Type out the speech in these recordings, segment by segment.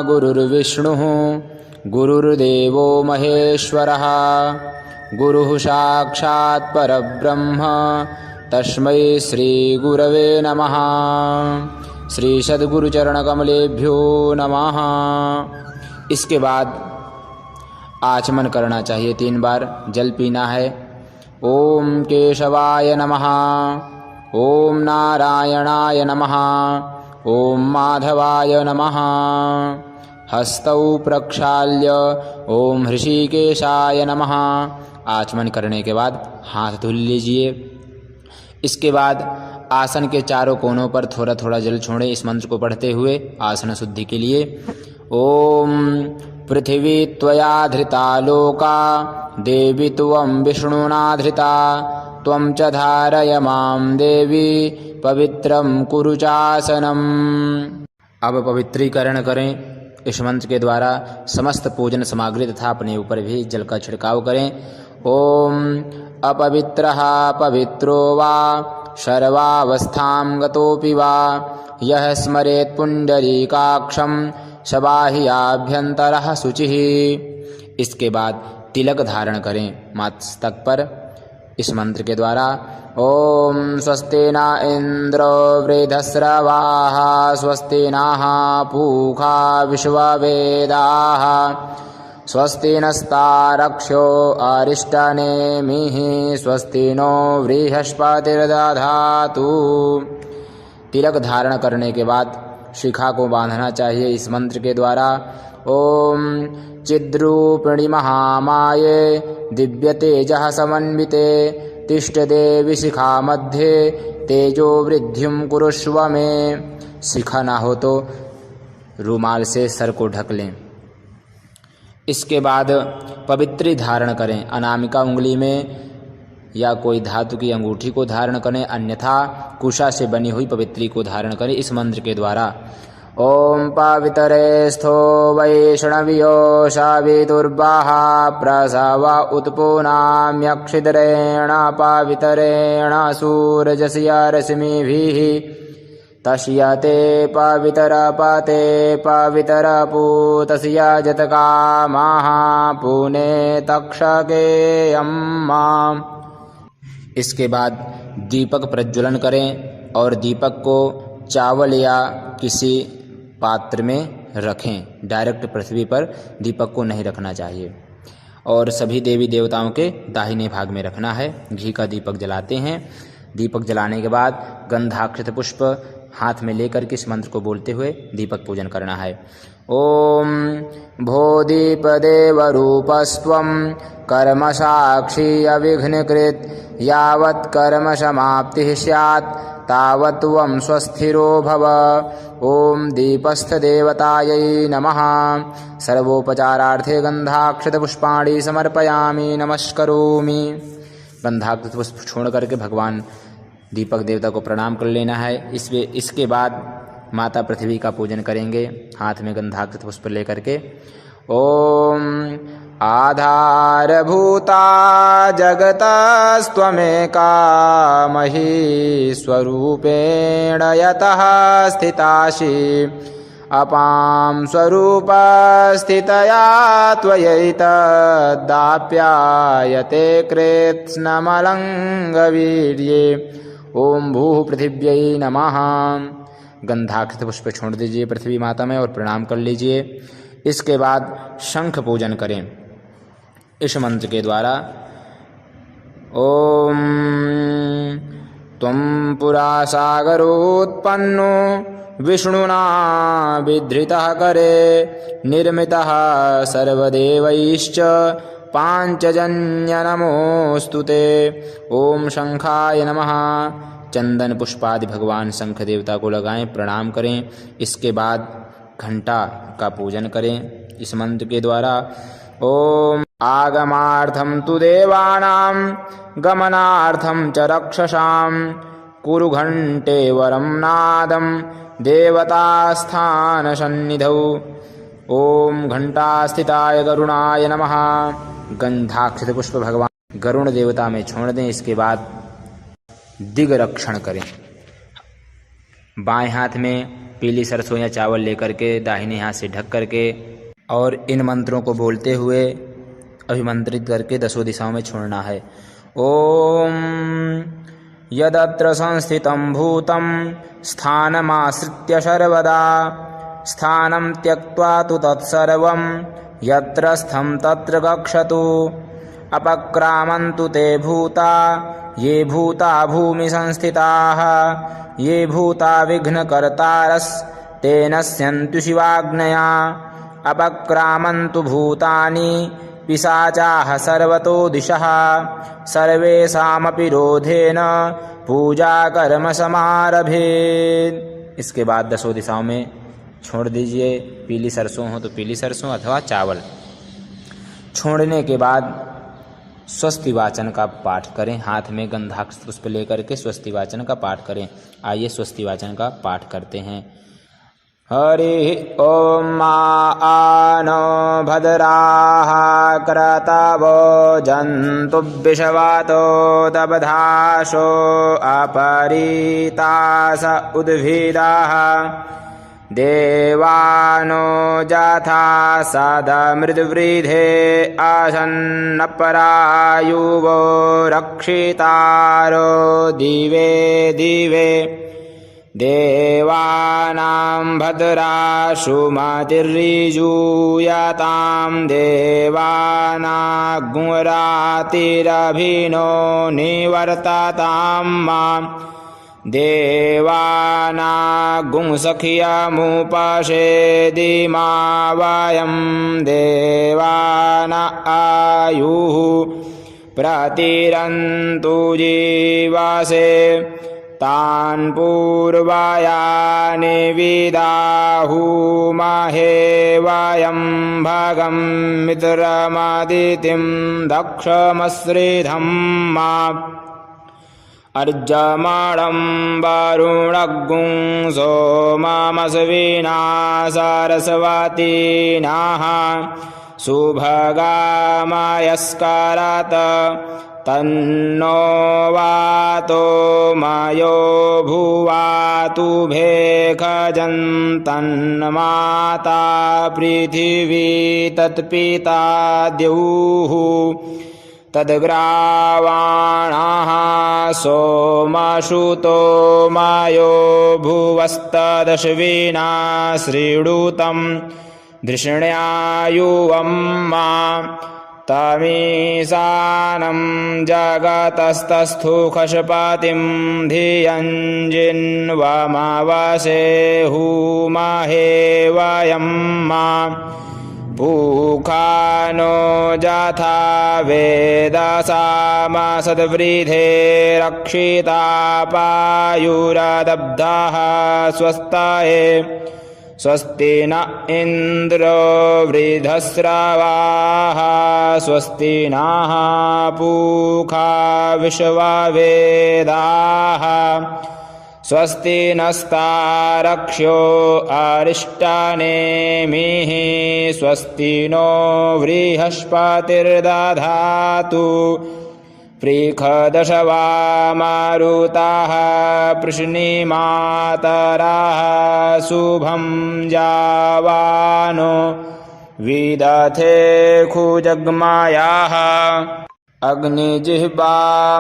गुरुर्विष्णुः गुरुर्देवो महेश्वरः गुरुः साक्षात् परब्रह्म तस्मै श्रीगुरवे नमः। श्री सद्गुरुचरणकमलेभ्यो नमः। इसके बाद आचमन करना चाहिए, 3 बार जल पीना है। ओम केशवाय नमः, ओम नारायणाय नमः, ओम माधवाय नमः। हस्तौ प्रक्षाल्य ओम ऋषिकेशाय नमः। आचमन करने के बाद हाथ धुल लीजिए। इसके बाद आसन के चारों कोनों पर थोड़ा थोड़ा जल छोड़ें इस मंत्र को पढ़ते हुए आसन शुद्धि के लिए। ओम पृथिवी त्वया धृता लोका देवी त्वं विष्णुना धृता त्वं च धारय मां देवी पवित्रं कुरु चासनम्। अब पवित्रीकरण करें। इस मंत्र के द्वारा समस्त पूजन सामग्री तथा अपने ऊपर भी जल का छिड़काव करें। ओम अपवित्रः पवित्रो वा सर्वावस्थां गतोऽपि वा यः स्मरेत् पुण्डरीकाक्षं शबाह्याभ्यन्तरः शुचिः। इसके बाद तिलक धारण करें मस्तक पर इस मंत्र के द्वारा। ओम स्वस्ति न इंद्रो वृद्धस्रवाः स्वस्ति नः पूषा विश्ववेदाः स्वस्ति नस्तारक्ष्यो अरिष्टनेमिः स्वस्ति नो बृहस्पतिर्दधातु। तिलक धारण करने के बाद शिखा को बांधना चाहिए इस मंत्र के द्वारा। ओम चिद्रूपिणी महामाये दिव्य तेजः समन्विते तिष्ठ देवी शिखा मध्ये तेजो वृद्धिं कुरुष्व मे। शिखा ना हो तो रुमाल से सर को ढक लें। इसके बाद पवित्री धारण करें। अनामिका उंगली में या कोई धातु की अंगूठी को धारण करें, अन्यथा कुशा से बनी हुई पवित्री को धारण करें इस मंत्र के द्वारा। ओम पवित्रे स्थो वैष्णवियो शाविदुर्वाः प्रसव उत्पुनाम्यक्षिद्रेण पवित्रेण सूरजस्य रश्मिभिः तस्य ते पवित्रपते पवित्रपूतस्य जतकामः पुने तक्षकेयं माम्। इसके बाद दीपक प्रज्वलन करें और दीपक को चावल या किसी पात्र में रखें। डायरेक्ट पृथ्वी पर दीपक को नहीं रखना चाहिए और सभी देवी देवताओं के दाहिने भाग में रखना है। घी का दीपक जलाते हैं। दीपक जलाने के बाद गंधाक्षत पुष्प हाथ में लेकर के इस मंत्र को बोलते हुए दीपक पूजन करना है। ओम भो दीपदेव रूपस्त्वं कर्म साक्षी अविघ्नकृत यावत् कर्म समाप्तिः स्यात् तावत् त्वं स्वस्थिरो भव। ओम दीपस्थ देवतायै नमः। सर्वोपचारार्थे गंधाक्षत पुष्पाणि समर्पयामि नमस्करोमि। गंधाक्षत पुष्प छोड़ करके भगवान दीपक देवता को प्रणाम कर लेना है। इसके बाद माता पृथ्वी का पूजन करेंगे हाथ में गंधाक्षत पुष्प लेकर के। ओम आधारभूता जगतस्त्वमेका महीश्वरूपेण यतः स्थितासि अपां स्वरूपस्थितया त्वयैतदाप्यायते कृत्स्नमलङ्गवीर्ये। ओम भूः पृथिव्यै नमः। गंधाक्षत पुष्प छोड़ दीजिए पृथ्वी माता में और प्रणाम कर लीजिए। इसके बाद शंख पूजन करें इस मंत्र के द्वारा। ओम त्वं पुरा सागरोत्पन्नो विष्णुना विधृतः करे निर्मितः सर्वदेवैश्च पांचजन्य नमोस्तुते। ओम शंखाय नमः। चंदन पुष्पादि भगवान शंख देवता को लगाएं, प्रणाम करें। इसके बाद घंटा का पूजन करें इस मंत्र के द्वारा। ओम आगमार्थं तु देवानां गमनार्थं च रक्षसां कुरु घंटे वरं नादं देवतास्थान सन्निधौ। ओम घंटास्थिताय गरुणाय नमः। गंधाक्षत पुष्प भगवान गरुण देवता में छोड़ दें। इसके बाद दिग रक्षण करें। बाएं हाथ में पीली सरसों या चावल लेकर के दाहिने हाथ से ढक करके और इन मंत्रों को बोलते हुए अभिमंत्रित करके 10 दिशाओं में छोड़ना है। ओम यदत्र संस्थितं भूतं स्थानमाश्रित्य सर्वदा स्थानं त्यक्त्वा तु तत्सर्वं यत्र स्थं तत्र गच्छतु अपक्रामन्तु ते भूता ये भूता भूमि संस्थिताः ये भूता विघ्नकर्तारस्ते नश्यन्तु शिवाज्ञया अपक्रामन्तु भूतानि पिशाचाः सर्वतो दिशः सर्वेषामपि रोधेन पूजा कर्म समारभेत्। इसके बाद 10 दिशाओं में छोड़ दीजिए। पीली सरसों हो तो पीली सरसों अथवा चावल। छोड़ने के बाद स्वस्ति वाचन का पाठ करें। हाथ में गंधाक्ष पुष्प लेकर के स्वस्ति वाचन का पाठ करें। आइए स्वस्ति वाचन का पाठ करते हैं। हरि ओम आनो भद्राः क्रतवो जन्तु विषवातो दबधाशो अपरीतास उद्भिदाः देवानो जाथा सदमृद्वृधे आसन्नपरायुवो रक्षितारो दिवे दिवे देवानां भद्राशु मतिर्यजूयतां देवानागुंरातिरभिनो निवर्ततां मां देवानागुंसखियमुपसेदिमा वयं देवाना आयुः प्रतिरन्तु जीवसे तान् पूर्वायानि विदाहुमहे वयं भगं मित्रमदितिं दक्षमश्रिधम्मा अर्जमाणं वरुणगुं सोममस्विना सरस्वतीनाः सुभगामयस्करत तन्नो वातो मयो भुवातु भेखजन्तन्माता पृथिवी तत्पिता द्युः तद्ग्रावाणाः सोमसुतो मयो भुवस्तदश्विना श्रीणुतं धृष्ण्यायुवं मा तमीशानं जगतस्तस्थु खशपतिं धियञ्जिन्वमवसे हुमहे वयं मा पूखानो जथा वेदसामसद्वृधे रक्षिता पायुरदब्धः स्वस्ताये स्वस्ति न इन्द्रो वृधस्रवाः स्वस्ति नः पूषा विश्ववेदाः स्वस्ति नस्तारक्ष्यो अरिष्टनेमिः स्वस्ति नो बृहस्पतिर्दधातु पृखदशवा मारुताः पृश्निमातराः शुभं जावानो विदथे खुजग्मायाः अग्निजिह्वा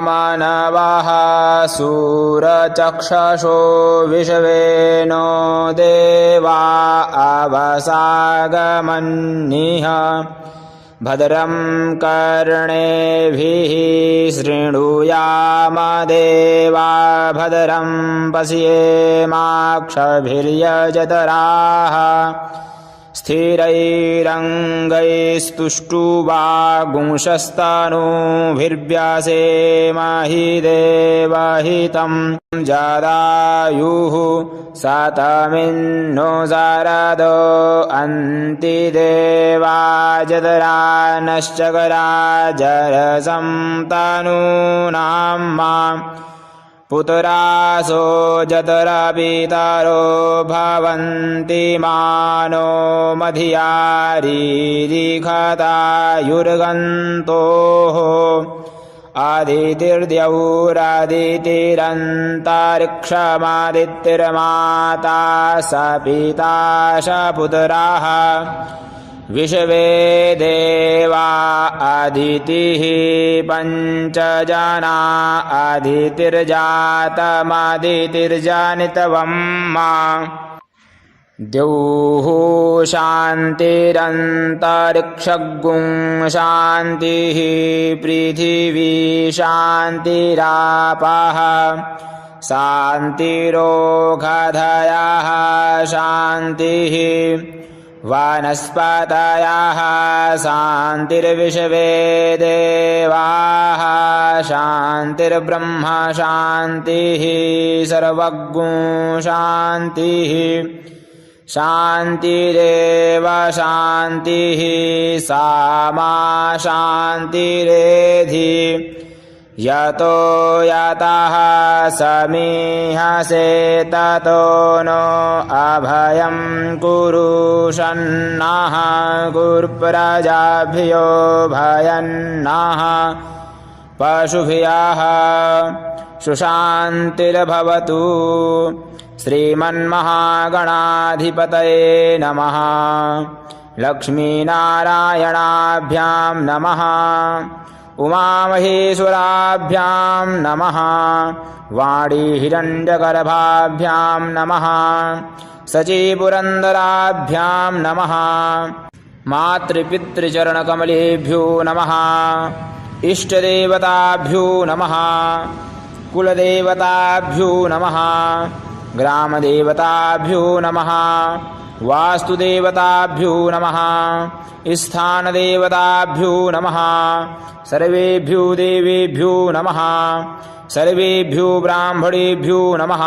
मानवाः सूरचक्षुषो विश्वेनो देवा अवसागमन्निः भद्रं कर्णेभिः शृणुयाम देवा भद्रं पश्येमाक्षभिर्यजतराः स्थिरैरङ्गैस्तुष्टुवागुंशस्तनूभिर्व्यासेमहि देवहितं जदायुः शतमिन्नो शरदो अन्तिदेवा जतरानश्चकराजरसं तनूनां माम् पुत्रासो जतरपितरो भवन्ति मानो मधियारीरिखतायुर्गन्तोः आदितिर्द्यौरादितिरन्तरिक्षमादितिर्माता स पिता स पुत्राः विश्वे देवा अदितिः पञ्चजना अदितिर्जातमदितिर्जनितवम्मा द्यौः शान्तिरन्तरिक्षगुं शान्तिः पृथिवी शान्तिरापः शान्तिरोषधयः शान्तिः वनस्पतयः शान्तिर्विश्वे देवाः शान्तिर्ब्रह्म शान्तिः सर्वगुं शान्तिः शान्तिरेव शान्तिः सामा शान्तिरेधि यतो यतः समीहसे ततो नो अभयं कुरु शन्नः गुरुप्रजाभ्यो भयन्नः पशुभ्यः सुशान्तिर्भवतु। श्रीमन्महागणाधिपतये नमः। लक्ष्मीनारायणाभ्यां नमः। उमामहेश्वराभ्यां नमः। वाणीहिरण्यगर्भाभ्यां नमः। सचीपुरन्दराभ्यां नमः। मातृपितृचरणकमलेभ्यो नमः। इष्टदेवताभ्यो नमः। कुलदेवताभ्यो नमः। ग्रामदेवताभ्यो नमः। वास्तुदेवताभ्यो नमः। स्थानदेवताभ्यो नमः। सर्वेभ्यो देवेभ्यो नमः। सर्वेभ्यो ब्राह्मणेभ्यो नमः।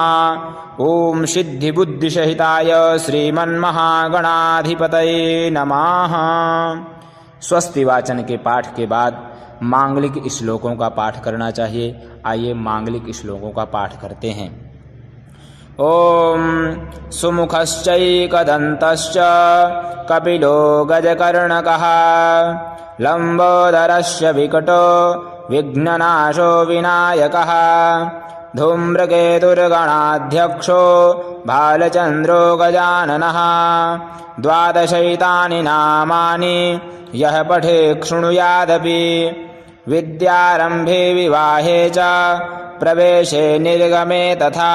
ओम सिद्धिबुद्धिसहिताय श्रीमन्महागणाधिपतये नमः। स्वस्ति वाचन के पाठ के बाद मांगलिक श्लोकों का पाठ करना चाहिए। आइए मांगलिक श्लोकों का पाठ करते हैं। ओम सुमुखश्चैकदन्तश्च कपिलो गजकर्णकः लंबोदरस्य विकटो विघ्ननाशो विनायकः धूम्रकेतुर्गणाध्यक्षो भालचन्द्रो गजाननः। द्वादशैतानि नामानि यः पठेत् शृणुयादपि विद्यारम्भे विवाहे च प्रवेशे निर्गमे तथा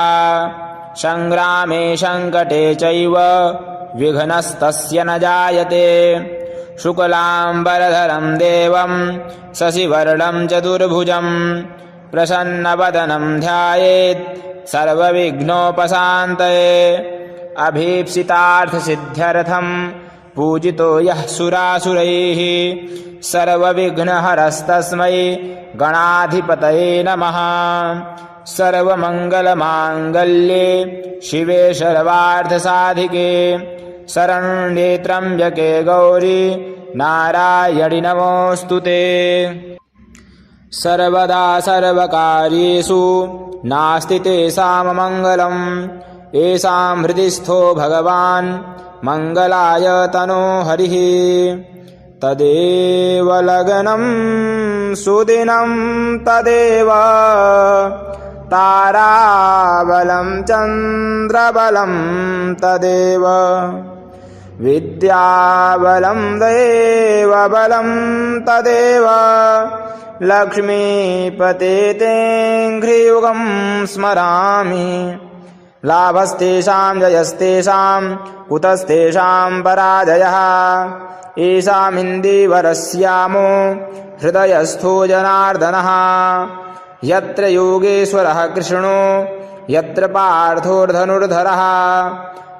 संग्रामे संकटे चैव विघ्नस्तस्य न जायते। शुक्लाम्बरधरं देवं शशिवर्णं चतुर्भुजं प्रसन्नवदनं ध्यायेत् सर्वविघ्नोपशान्तये। अभीप्सितार्थसिद्ध्यर्थं पूजितो यः सुरासुरैः सर्वविघ्नहरस्तस्मै गणाधिपतये नमः। सर्वमङ्गलमाङ्गल्ये शिवे सर्वार्थसाधिके शरण्ये त्र्यम्बके गौरी नारायणि नमोऽस्तुते। सर्वदा सर्वकार्येषु नास्ति तेषाममङ्गलम् येषां हृदि स्थो भगवान् मङ्गलाय तनो हरिः। तदेव लग्नं सुदिनं तदेव ताराबलं चन्द्रबलं तदेव विद्याबलं देवबलं तदेव लक्ष्मीपते तेऽङ्घ्रियुगं स्मरामि। लाभस्तेषां जयस्तेषां कुतस्तेषां पराजयः येषामिन्दीवरस्यामो हृदयस्थो जनार्दनः। यत्र योगेश्वरः कृष्णो यत्र पार्थोर्धनुर्धरः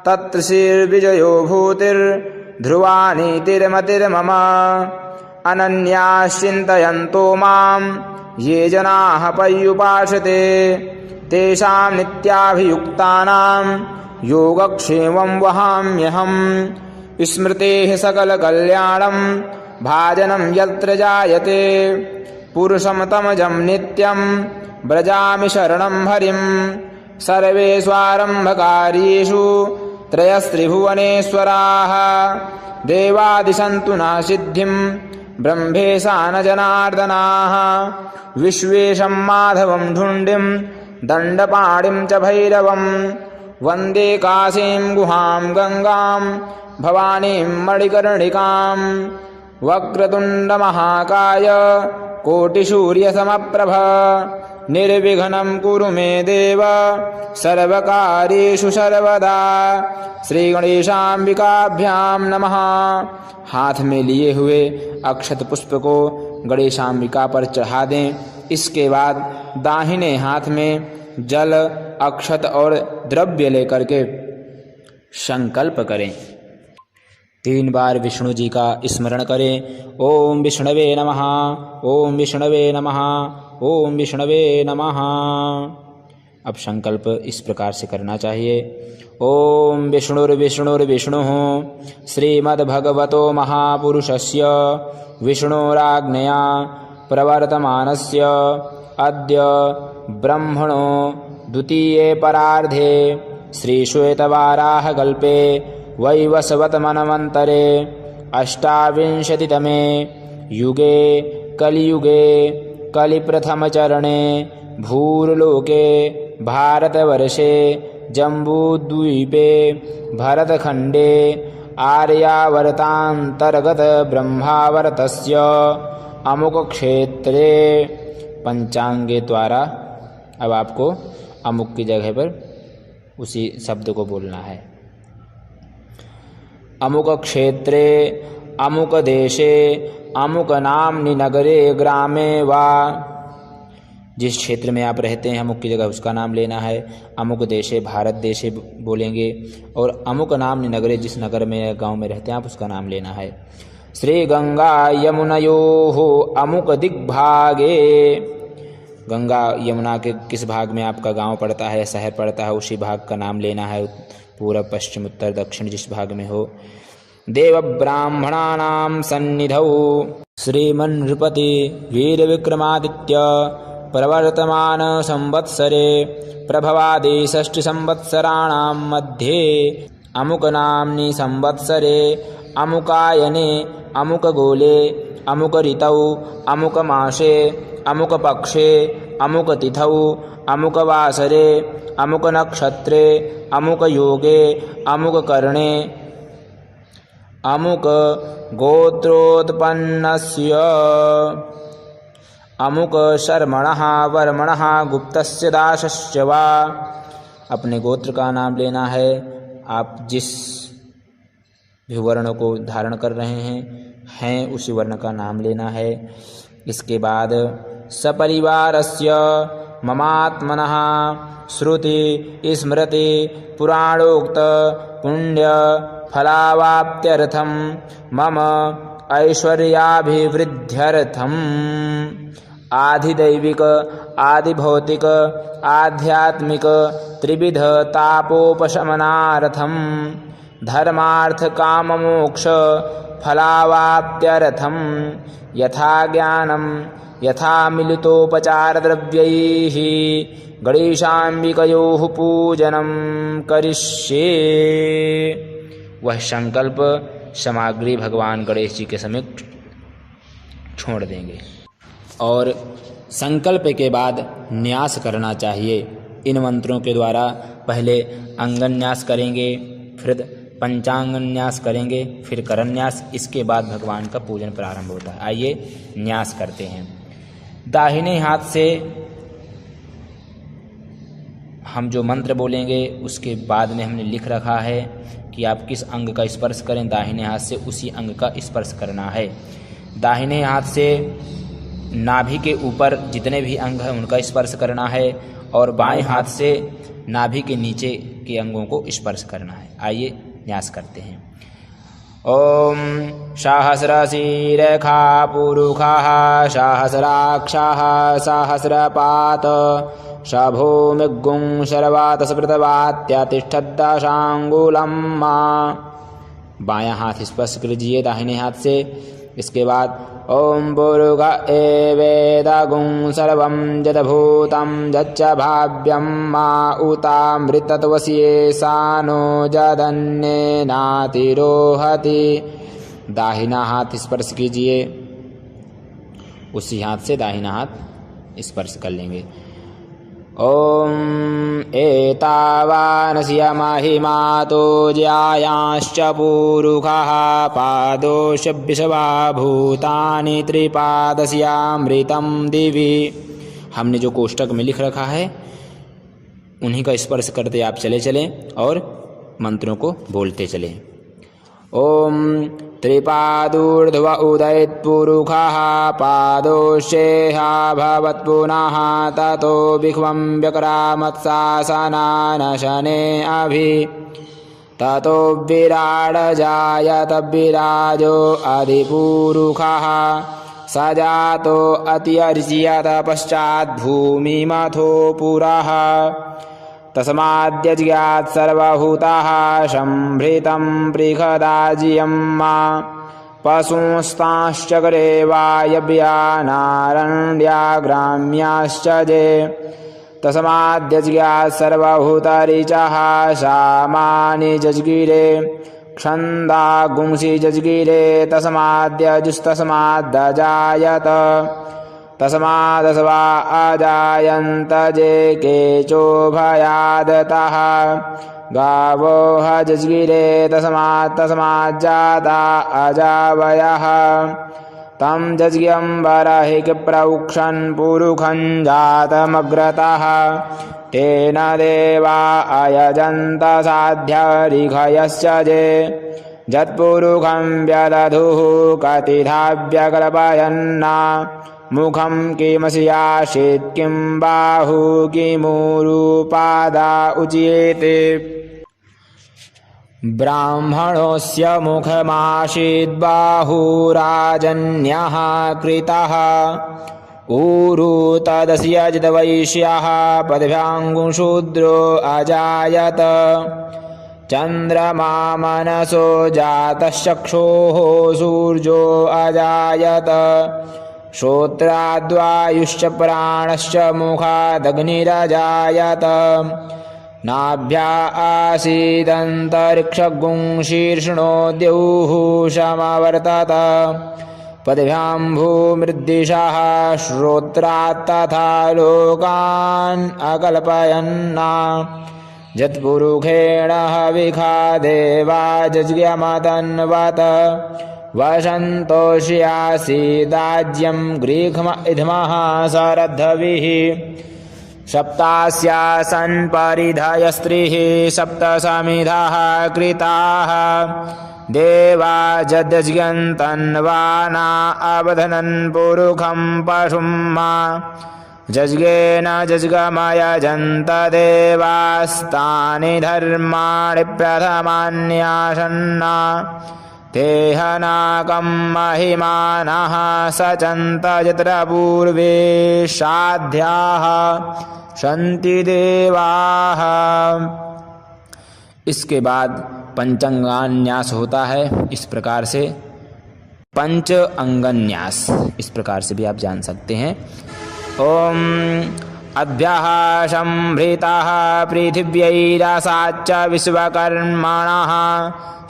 तत्र श्रीर्विजयो भूतिर्ध्रुवा नीतिर्मतिर्मम। अनन्याश्चिन्तयन्तो मां ये जनाः पर्युपासते तेषां नित्याभियुक्तानां योगक्षेमं वहाम्यहम्। स्मृतेः सकलकल्याणं भाजनं यत्र जायते पुरुषमतमजं नित्यं व्रजामि शरणं हरिं। सर्वेष्वारम्भकार्येषु त्रयस्त्रिभुवनेश्वराः देवादिशन्तु न सिद्धिं ब्रह्मेशा न जनार्दनाः विश्वेशं माधवं ढुण्डिं दण्डपाणिं च भैरवं वन्दे काशीं गुहां गङ्गां भवानीं मणिकर्णिकां वक्रतुण्डमहाकाय कोटिसूर्यसमप्रभ निर्विघ्नं कुरु मे देव सर्वकार्येषु सर्वदा। श्री गणेशाम्बिकाभ्यां नमः। हाथ में लिए हुए अक्षत पुष्प को गणेशाम्बिका पर चढ़ा दें। इसके बाद दाहिने हाथ में जल, अक्षत और द्रव्य लेकर के संकल्प करें। 3 बार विष्णु जी का स्मरण करें। ओम विष्णवे नमः, ओम विष्णवे नमः, ओम विष्णवे नमः। अब संकल्प इस प्रकार से करना चाहिए। ओम विष्णुर्विष्णुर्विष्णुः श्रीमद्भगवतो महापुरुषस्य विष्णोराज्ञया प्रवर्तमानस्य अद्य ब्रह्मणो द्वितीये परार्धे श्रीश्वेतवाराहकल्पे वैवस्वतमन्वन्तरे 28तमे युगे कलियुगे कलिप्रथमचरणे भूर्लोके भारतवर्षे जम्बूद्वीपे भरतखण्डे आर्यावर्तान्तर्गत ब्रह्मावर्तस्य अमुक क्षेत्रे पंचांगे द्वारा। अब आपको अमुक की जगह पर उसी शब्द को बोलना है। अमुक क्षेत्रे अमुक देशे अमुक नाम्नि नगरे ग्रामे वा। जिस क्षेत्र में आप रहते हैं अमुक की जगह उसका नाम लेना है। अमुक देशे भारत देशे बोलेंगे और अमुक नाम्नि नगरे जिस नगर में या गांव में रहते हैं आप उसका नाम लेना है। श्री गंगा यमुनयोः अमुक दिग्भागे। गंगा यमुना के किस भाग में आपका गांव पड़ता है, शहर पड़ता है, उसी भाग का नाम लेना है। पूर्व पश्चिम उत्तर दक्षिण जिस भाग में हो। देव ब्राह्मणानां सन्निधौ श्रीमन्नृपति वीर विक्रमादित्य प्रवर्तमान संवत्सरे प्रभवादि 6 संवत्सराणां मध्ये अमुक नाम्नि संवत्सरे अमुकायने अमुक गोले अमुक ऋतौ अमुक मासे अमुक पक्षे अमुक तिथौ अमुक वासरे अमुक नक्षत्रे अमुक योगे अमुक कर्णे अमुक गोत्रोत्पन्नस्य अमुक शर्मणः वर्मणः गुप्तस्य दासस्य वा। अपने गोत्र का नाम लेना है। आप जिस भी वर्ण को धारण कर रहे हैं उसी वर्ण का नाम लेना है। इसके बाद सपरिवारस्य ममात्मनः श्रुति स्मृति पुराणोक्त पुण्य फलावाप्त्यर्थं मम ऐश्वर्याभिवृद्ध्यर्थम् आधिदैविक आधिभौतिक आध्यात्मिक त्रिविध तापोपशमनार्थं धर्मार्थ काम मोक्ष फलावाप्त्यर्थं यथा ज्ञानं यथा मिलितोपचार द्रव्यैः गणेशाम्बिकयोः पूजनं करिष्ये। वह संकल्प सामग्री भगवान गणेश जी के समक्ष छोड़ देंगे और संकल्प के बाद न्यास करना चाहिए। इन मंत्रों के द्वारा पहले अंगन्यास करेंगे, फिर पंचांगन्यास करेंगे, फिर करन्यास। इसके बाद भगवान का पूजन प्रारंभ होता है। आइए न्यास करते हैं। दाहिने हाथ से हम जो मंत्र बोलेंगे उसके बाद में हमने लिख रखा है कि आप किस अंग का स्पर्श करें। दाहिने हाथ से उसी अंग का स्पर्श करना है। दाहिने हाथ से नाभि के ऊपर जितने भी अंग हैं उनका स्पर्श करना है और बाएं हाथ से नाभि के नीचे के अंगों को स्पर्श करना है। आइए न्यास करते हैं। ओम सहस्रशीरेखा पुरुषाः सहस्राक्षाः सहस्रपात शभूमिगुं शर्वातस्मृतवात्यातिष्ठद्दशांगुलं मा। बायां हाथ स्पर्श कीजिए दाहिने हाथ से। इसके बाद ओम पुरुष एवेदगुं सर्वं यद्भूतं यच्च भाव्यं मा उतामृतत्वस्य सानो यदन्येनातिरोहति। दाहिना हाथ स्पर्श कीजिए उसी हाथ से दाहिना हाथ स्पर्श कर लेंगे। ओम एतावानस्य महिमातो ज्यायांश्च पुरुषः पादोषभ्यशवा भूतानि त्रिपादस्यामृतं दिवि। हमने जो कोष्टक में लिख रखा है उन्हीं का स्पर्श करते आप चले चलें और मंत्रों को बोलते चलें। ओम त्रिपादूर्ध्व उदयत्पुरुषः पादोश्चेहा भवत्पुनः ततो विश्वं व्यक्रामत्सासनानशने अभि ततो विराड जायत विराजो अधिपुरुषः स जातो अत्यर्च्यत पश्चात् भूमिमथो पुरः तस्माद्यज्ञात् सर्वभूताः सम्भृतं बृहदाज्यं मा पशुंस्ताश्चक्रे वायव्यानारण्याग्राम्याश्च जे तस्माद्यज्ञात् सर्वभूतऋचः सामानि जज्गिरे क्षन्दा गुंसि जज्गिरे तस्माद्यजुस्तस्माद्दजायत तस्मादस्वा अजायन्त जे केचोभयादतः गावो जज्गिरे तस्माज्जाता अजावयः तं जज्ञं बर्हिः प्रौक्षन् पुरुषं जातमग्रतः तेन देवा अयजन्त साध्यरिघयश्च जे यत्पुरुषं व्यदधुः कतिधा व्यकल्पयन्ना मुखं किमस्यासीत् किं बाहु किमुरुपादा उच्येते। ब्राह्मणोऽस्य मुखमासीत् बाहुराजन्यः कृतः ऊरु तदस्य जितवैश्यः पदभ्याङ्गुशूद्रो अजायत चन्द्रमा मनसो जातश्चक्षुः सूर्यो अजायत श्रोत्राद्वायुश्च प्राणश्च मुखादग्निरजायत नाभ्या आसीदन्तरिक्षगुंशीर्ष्णो द्यौः समवर्तत पदभ्यां भूमृद्दिशः श्रोत्रात् तथा लोकान् अकल्पयन्ना यत्पुरुषेण हविखा देवा जज्ञमतन्वत वसन्तोष्यासीदाज्यं गृह्म इध्मः सरद्धविः सप्तास्यासन् परिधयस्त्रिः सप्तसमिधः कृताः देवा जज्ञन्तन्वाना अवधनन् पुरुषं पशुं मा जज्ञेन जज्ञमयजन्त देवास्तानि धर्माणि प्रथमान्यासन्ना तेहनाकं महिमानः सचन्त यत्र पूर्वे साध्याः सन्ति देवाः। इसके बाद पंचांगान्यास होता है। इस प्रकार से पंच अंगन्यास इस प्रकार से भी आप जान सकते हैं। ओम अभ्यः संभृतः पृथिव्यैरसाच्च विश्वकर्मणः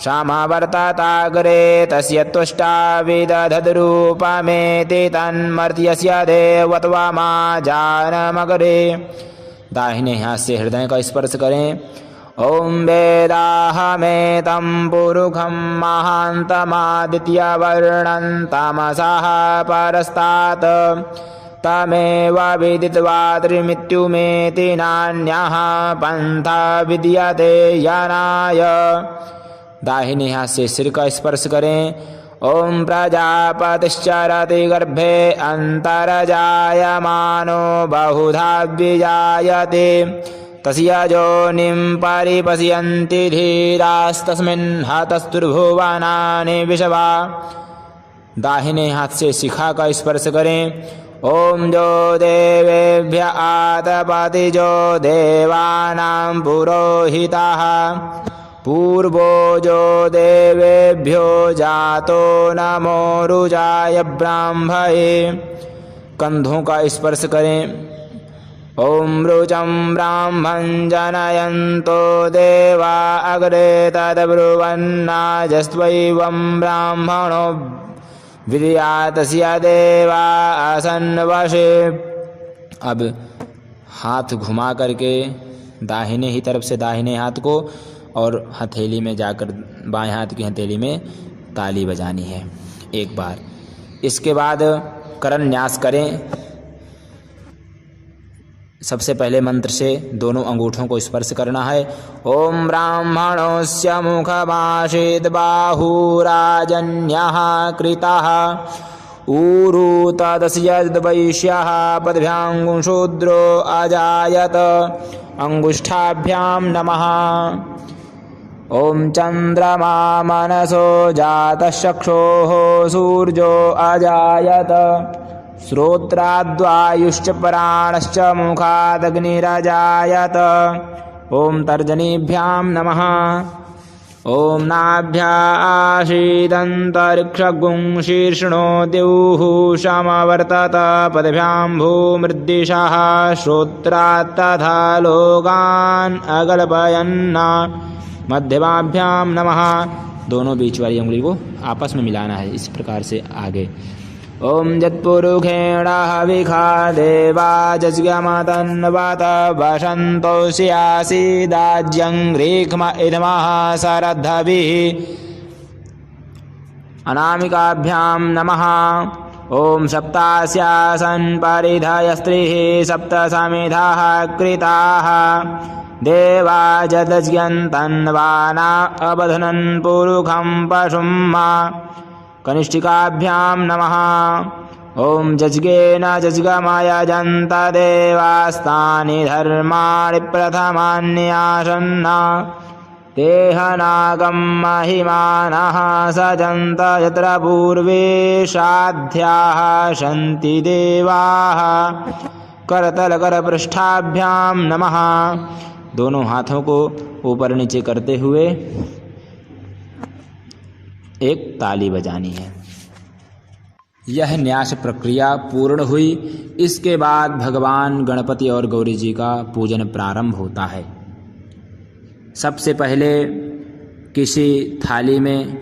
समवर्तताग्रे तस्य त्वष्टा विदधद्रूपमेति तन्मर्त्यस्य देवत्वमाजानमग्रे। दाहिने हाथ से हृदय का स्पर्श करें। ओम वेदाहमेतं पुरुषं महान्तमादित्यवर्णं तमसः परस्तात् तमेव विदित्वा त्रिमृत्युमेति नान्यः पन्था विद्यते यनाय। दाहिने हाथ से सिर का स्पर्श करें। ओम प्रजापतिश्चरति गर्भे अन्तर्जायमानो बहुधा विजायते तस्य योनिं परिपश्यन्ति धीरास्तस्मिन् हतस्तुर्भुवनानि विशवा। दाहिने हाथ से शिखा का स्पर्श करें। ओम जो देवेभ्य आतपति जो देवानां पुरोहितः पूर्वो जो देवेभ्यो जातो नमो रुजाय ब्राह्मणे। कंधों का स्पर्श करें। ओम रुचं ब्राह्मं जनयन्तो देवा अग्रे तद्ब्रुवन्नाजस्त्वैवं ब्राह्मणो विधिया तस्य देवा आसन्नवशे। अब हाथ घुमा करके दाहिने ही तरफ से दाहिने हाथ को और हथेली में जाकर बाएं हाथ की हथेली में ताली बजानी है एक बार। इसके बाद करण न्यास करें। सबसे पहले मंत्र से दोनों अंगूठों को स्पर्श करना है। ओम ब्राह्मणोस्य मुखमासीत् बाहुराजन्यः कृतः ऊरू तदस्य वैश्यः पदभ्यां शूद्रो अजायत अंगुष्ठाभ्यां नमः। ओम चंद्रमा मनसो जातश्चक्षोः सूर्यो अजायत श्रोत्राद्वायुश्च प्राणश्च मुखादग्निरजायत। ओम तर्जनीभ्यां नमः। ओम नाभ्यासीदन्तरिक्षगुं शीर्ष्णो द्युः समवर्तत पदभ्यां भूमृद्दिशः श्रोत्रात् तथा लोकान् अकल्पयन् मध्यमाभ्यां नमः। दोनों बीच वाली उंगली को आपस में मिलाना है इस प्रकार से आगे। ओम यत्पुरुषेण हविखा देवा जज्ञमतन्वत वसन्तोऽस्यासीदाज्यं ह्रीक्म इदमः सरद्धभिः अनामिकाभ्यां नमः। ओम सप्तास्यासन् परिधयस्त्रिः सप्त समिधाः कृताः देवा जदज्ञन्तन्वाना अबध्नन् पुरुखं पशुं मा कनिष्ठिकाभ्यां नमः। ओम जज्ञेन जज्ञमयजन्त देवास्तानि धर्माणि प्रथमान्यासन्न तेह नागं महिमानः सजन्त यत्र पूर्वे साध्याः सन्ति देवाः करतलकरपृष्ठाभ्यां नमः। दोनों हाथों को ऊपर नीचे करते हुए एक ताली बजानी है। यह न्यास प्रक्रिया पूर्ण हुई। इसके बाद भगवान गणपति और गौरी जी का पूजन प्रारंभ होता है। सबसे पहले किसी थाली में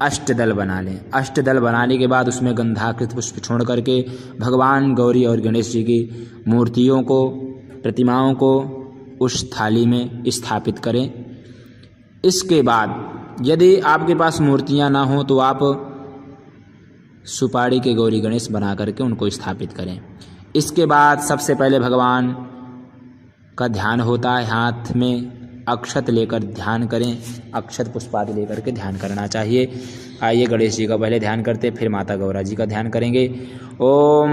अष्टदल बना लें। अष्टदल बनाने के बाद उसमें गंधाकृत पुष्प छोड़ करके भगवान गौरी और गणेश जी की मूर्तियों को, प्रतिमाओं को उस थाली में स्थापित करें। इसके बाद यदि आपके पास मूर्तियां ना हो तो आप सुपारी के गौरी गणेश बना करके उनको स्थापित करें। इसके बाद सबसे पहले भगवान का ध्यान होता है। हाथ में अक्षत लेकर ध्यान करें। अक्षत पुष्पादि लेकर के ध्यान करना चाहिए। आइए गणेश जी का पहले ध्यान करते, फिर माता गौरा जी का ध्यान करेंगे। ओम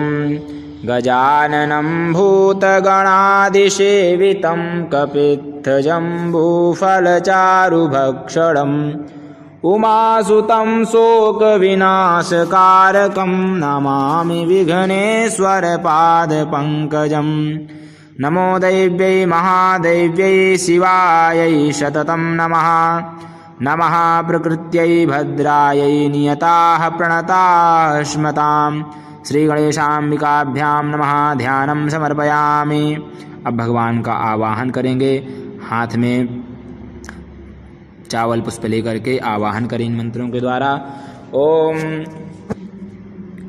गजाननं भूतगणादिसेवितं कपित्थजम्बूफलचारुभक्षणम् उमासुतं शोकविनाशकारकं नमामि विघ्नेश्वरपादपङ्कजम्। नमो दैव्यै महादैव्यै शिवायै सततं नमः। नमः प्रकृत्यै भद्रायै नियताः प्रणताः स्मताम्। श्री गणेशाम्बिकाभ्यां नमः। ध्यानं समर्पयामि। अब भगवान का आवाहन करेंगे। हाथ में चावल पुष्प लेकर के आवाहन करें इन मंत्रों के द्वारा। ओम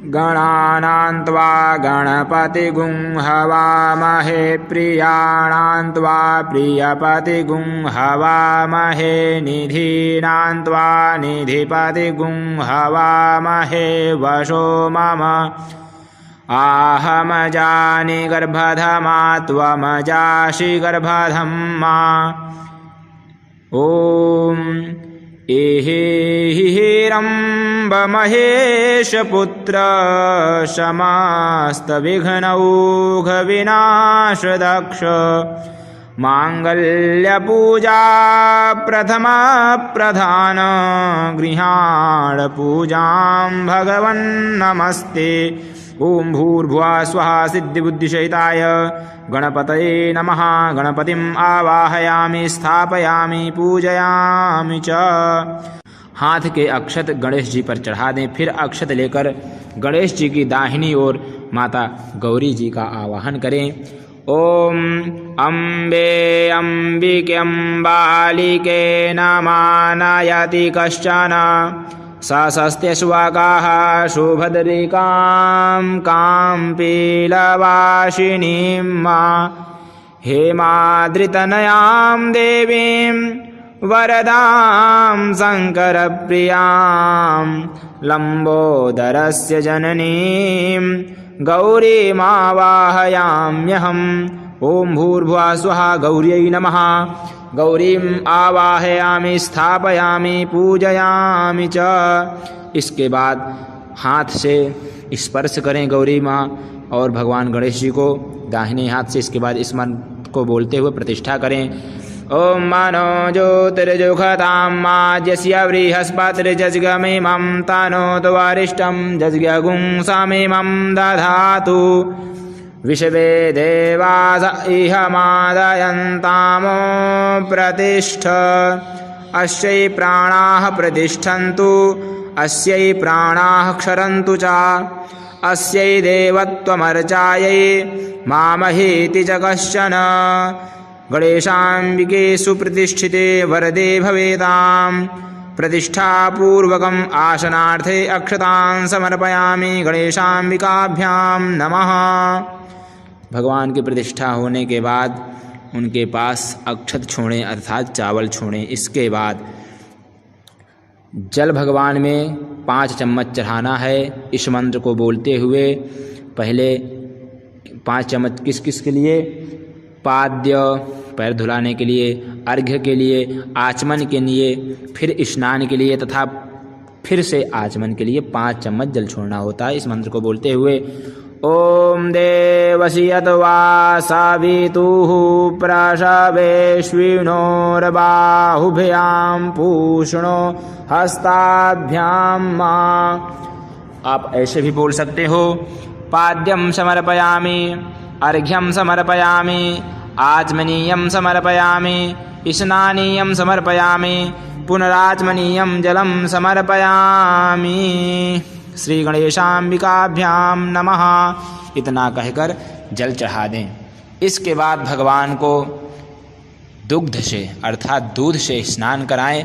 गणानां त्वा गणपतिगुं हवामहे प्रियाणां त्वा प्रियपतिगुं हवामहे निधीनां त्वा निधिपतिगुं हवामहे वशो मम आहमजानि गर्भधमा त्वमजासि गर्भधम्मा। ओम एहिरम्बमहेशपुत्र समस्तविघ्नौघविनाशदक्ष माङ्गल्यपूजा प्रथमा प्रधान गृहाणपूजां भगवन्नमस्ते। ओम भूर्भुवः स्वः सिद्धिबुद्धिसहिताय गणपतये नमः। गणपतिम् आवाहयामि, स्थापयामि, पूजयामि च। हाथ के अक्षत गणेश जी पर चढ़ा दें। फिर अक्षत लेकर गणेश जी की दाहिनी ओर माता गौरी जी का आवाहन करें। ओम अम्बे अम्बिके अम्बालिके नमानयति कश्चन सस्त्यश्वाकाः सुभद्रिकां कां पीलवासिनीं मा हेमाद्रितनयां देवीं वरदां शङ्करप्रियां लम्बोदरस्य जननीं गौरीमावाहयाम्यहम्। ॐ भूर्भुवः स्वः गौर्यै नमः। गौरीम् आवाहयामि स्थापयामि पूजयामि च। इसके बाद हाथ से स्पर्श करें गौरी माँ और भगवान गणेश जी को दाहिने हाथ से। इसके बाद इस मंत्र को बोलते हुए प्रतिष्ठा करें। ओम मनो ज्योतिर्जुखतां माज्यस्य बृहस्पतिर्जज्ञमिमं तनोतु वरिष्ठं जज्ञगुं समिमं दधातु। विश्वे देवास इह मादयन्तामो प्रतिष्ठ। अस्यै प्राणाः प्रतिष्ठन्तु अस्यै प्राणाः क्षरन्तु च। अस्यै देवत्वमर्चायै मामहीति च कश्चन। गणेशाम्बिके सुप्रतिष्ठिते वरदे भवेतां। प्रतिष्ठापूर्वकम् आसनार्थे अक्षतां समर्पयामि गणेशाम्बिकाभ्यां नमः। भगवान की प्रतिष्ठा होने के बाद उनके पास अक्षत छोड़ें अर्थात चावल छोड़ें। इसके बाद जल भगवान में 5 चम्मच चढ़ाना है। इस मंत्र को बोलते हुए पहले 5 चम्मच किस किस के लिए? पाद्य पैर धुलाने के लिए, अर्घ्य के लिए, आचमन के लिए, फिर स्नान के लिए तथा फिर से आचमन के लिए 5 चम्मच जल छोड़ना होता है। इस मंत्र को बोलते हुए ओम देवसी यद्वा सावितुः प्रसवेश्विनोर्बाहुभ्यां पूष्णो हस्ताभ्यां मा। आप ऐसे भी बोल सकते हो। पाद्यं समर्पयामि, अर्घ्यं समर्पयामि, आचमनीयं समर्पयामि, स्नानीयं समर्पयामि, पुनराचमनीयं जलं समर्पयामि। श्री गणेशाम्बिकाभ्यां नमः। इतना कहकर जल चढ़ा दें। इसके बाद भगवान को दुग्ध से अर्थात दूध से स्नान कराएं।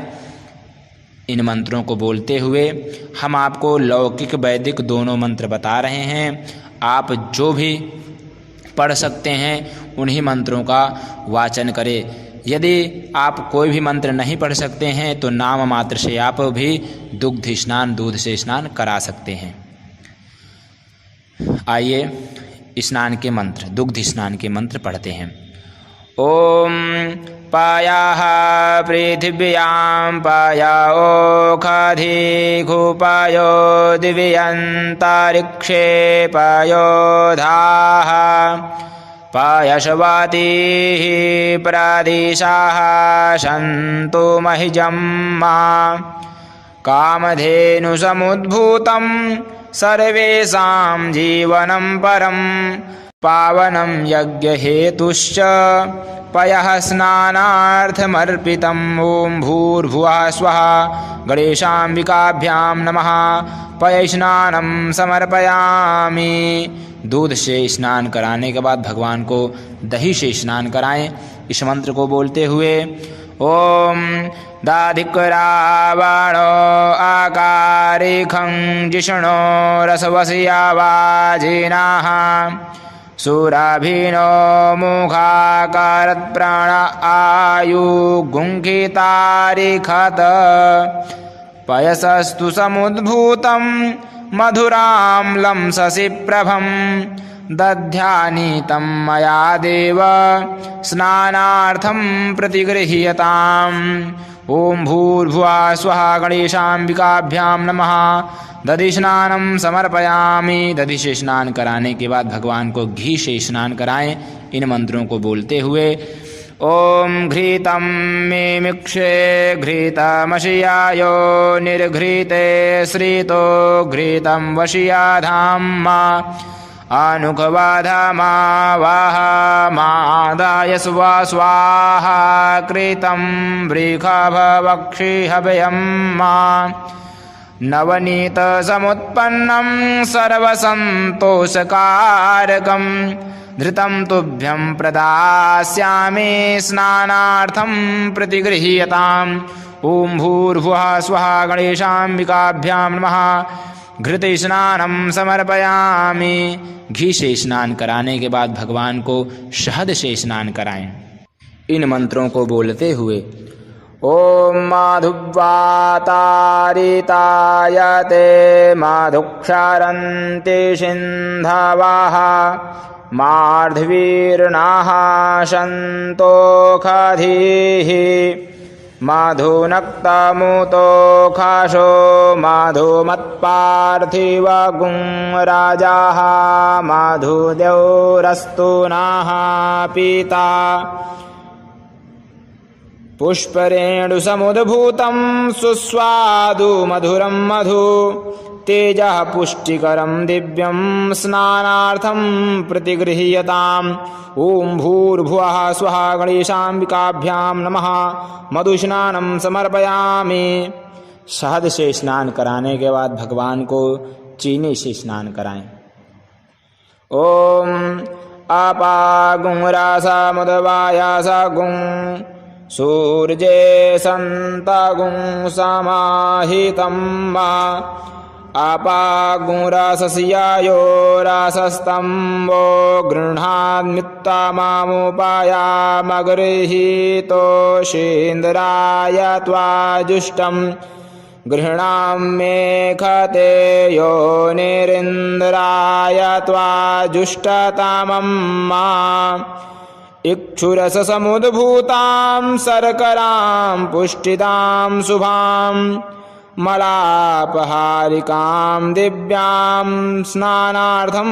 इन मंत्रों को बोलते हुए हम आपको लौकिक वैदिक दोनों मंत्र बता रहे हैं। आप जो भी पढ़ सकते हैं उन्हीं मंत्रों का वाचन करें। यदि आप कोई भी मंत्र नहीं पढ़ सकते हैं तो नाम मात्र से आप भी दुग्ध स्नान दूध से स्नान करा सकते हैं। आइए स्नान के मंत्र, दुग्ध स्नान के मंत्र पढ़ते हैं। ओम पायाः पृथिव्यां पायोखधिघुपायो दिव्यन्तरिक्षे पायोधाः पायशवातीः प्रदिशाः सन्तु महिजं मा। कामधेनुसमुद्भूतं सर्वेषां जीवनं परं पावनं यज्ञहेतुश्च पयः स्नानार्थमर्पितम्। ॐ भूर्भुवः स्वः गणेशाम्बिकाभ्यां नमः। पय स्नानं समर्पयामि। दूध से स्नान कराने के बाद भगवान को दही से स्नान कराएं। इस मंत्र को बोलते हुए ओम दाधिक्रावणो आकारिखं जिष्णो रसवस्यावाजिनाः सुराभिनो मुखाकारत्प्राण आयुगुंखितारिखत पयसस्तु समुद्भूतं मधुराम्लं शशिप्रभं दध्यानीतं मया देव स्नानार्थं प्रतिगृह्यताम्। ओम भूर्भुवः स्वः गणेशाम्बिकाभ्यां नमः। दधि स्नानं समर्पयामि। दधि से स्नान कराने के बाद भगवान को घी से स्नान कराएं। इन मंत्रों को बोलते हुए ओम घृतं मिमिक्षे घृतमशियायो निर्घृते श्रितो घृतं वशियाधाम्मा अनुकवाधमावाहमादाय स्वाहा कृतं वृषभवक्षिहव्यं मा। नवनीतसमुत्पन्नं सर्वसन्तोषकारकं धृतं तुभ्यं प्रदास्यामि स्नानार्थं प्रतिगृह्यताम्। ॐ भूर्भुवः स्वः गणेशाम्बिकाभ्यां नमः। घृत स्नानं समर्पयामि। घी से स्नान कराने के बाद भगवान को शहद से स्नान कराएं। इन मंत्रों को बोलते हुए ॐ माधुव्वातारिताय ते माधुक्षरन्ति सिन्धवः मार्ध्वीर्नाः सन्तोषधीः मधुनक्तमुतोषो मधुमत्पार्थिवगुं राजाः मधुदेवरस्तु नः पिता। पुष्परेणुसमुद्भूतं सुस्वादु मधुरं मधु तेजः पुष्टिकरं दिव्यं स्नानार्थं प्रतिगृह्यताम्। ॐ भूर्भुवः स्वः गणेशाम्बिकाभ्यां नमः। मधुस्नानं समर्पयामि। शहद से स्नान कराने के बाद भगवान को चीनी से स्नान कराएं। ॐ अपागुं रसमुद्वायासगुं सूर्ये सन्तगुं समाहितं अपागुं रसस्यायो रसस्तम्भो गृह्णान्मित्तमामुपायामगृहीतोषीन्द्राय त्वाजुष्टं गृह्णाम्येखते योनिरिन्द्राय त्वाजुष्टतमं मा। इक्षुरससमुद्भूतां शर्करां पुष्टिदां शुभां मलापहारिकां दिव्यां स्नानार्थं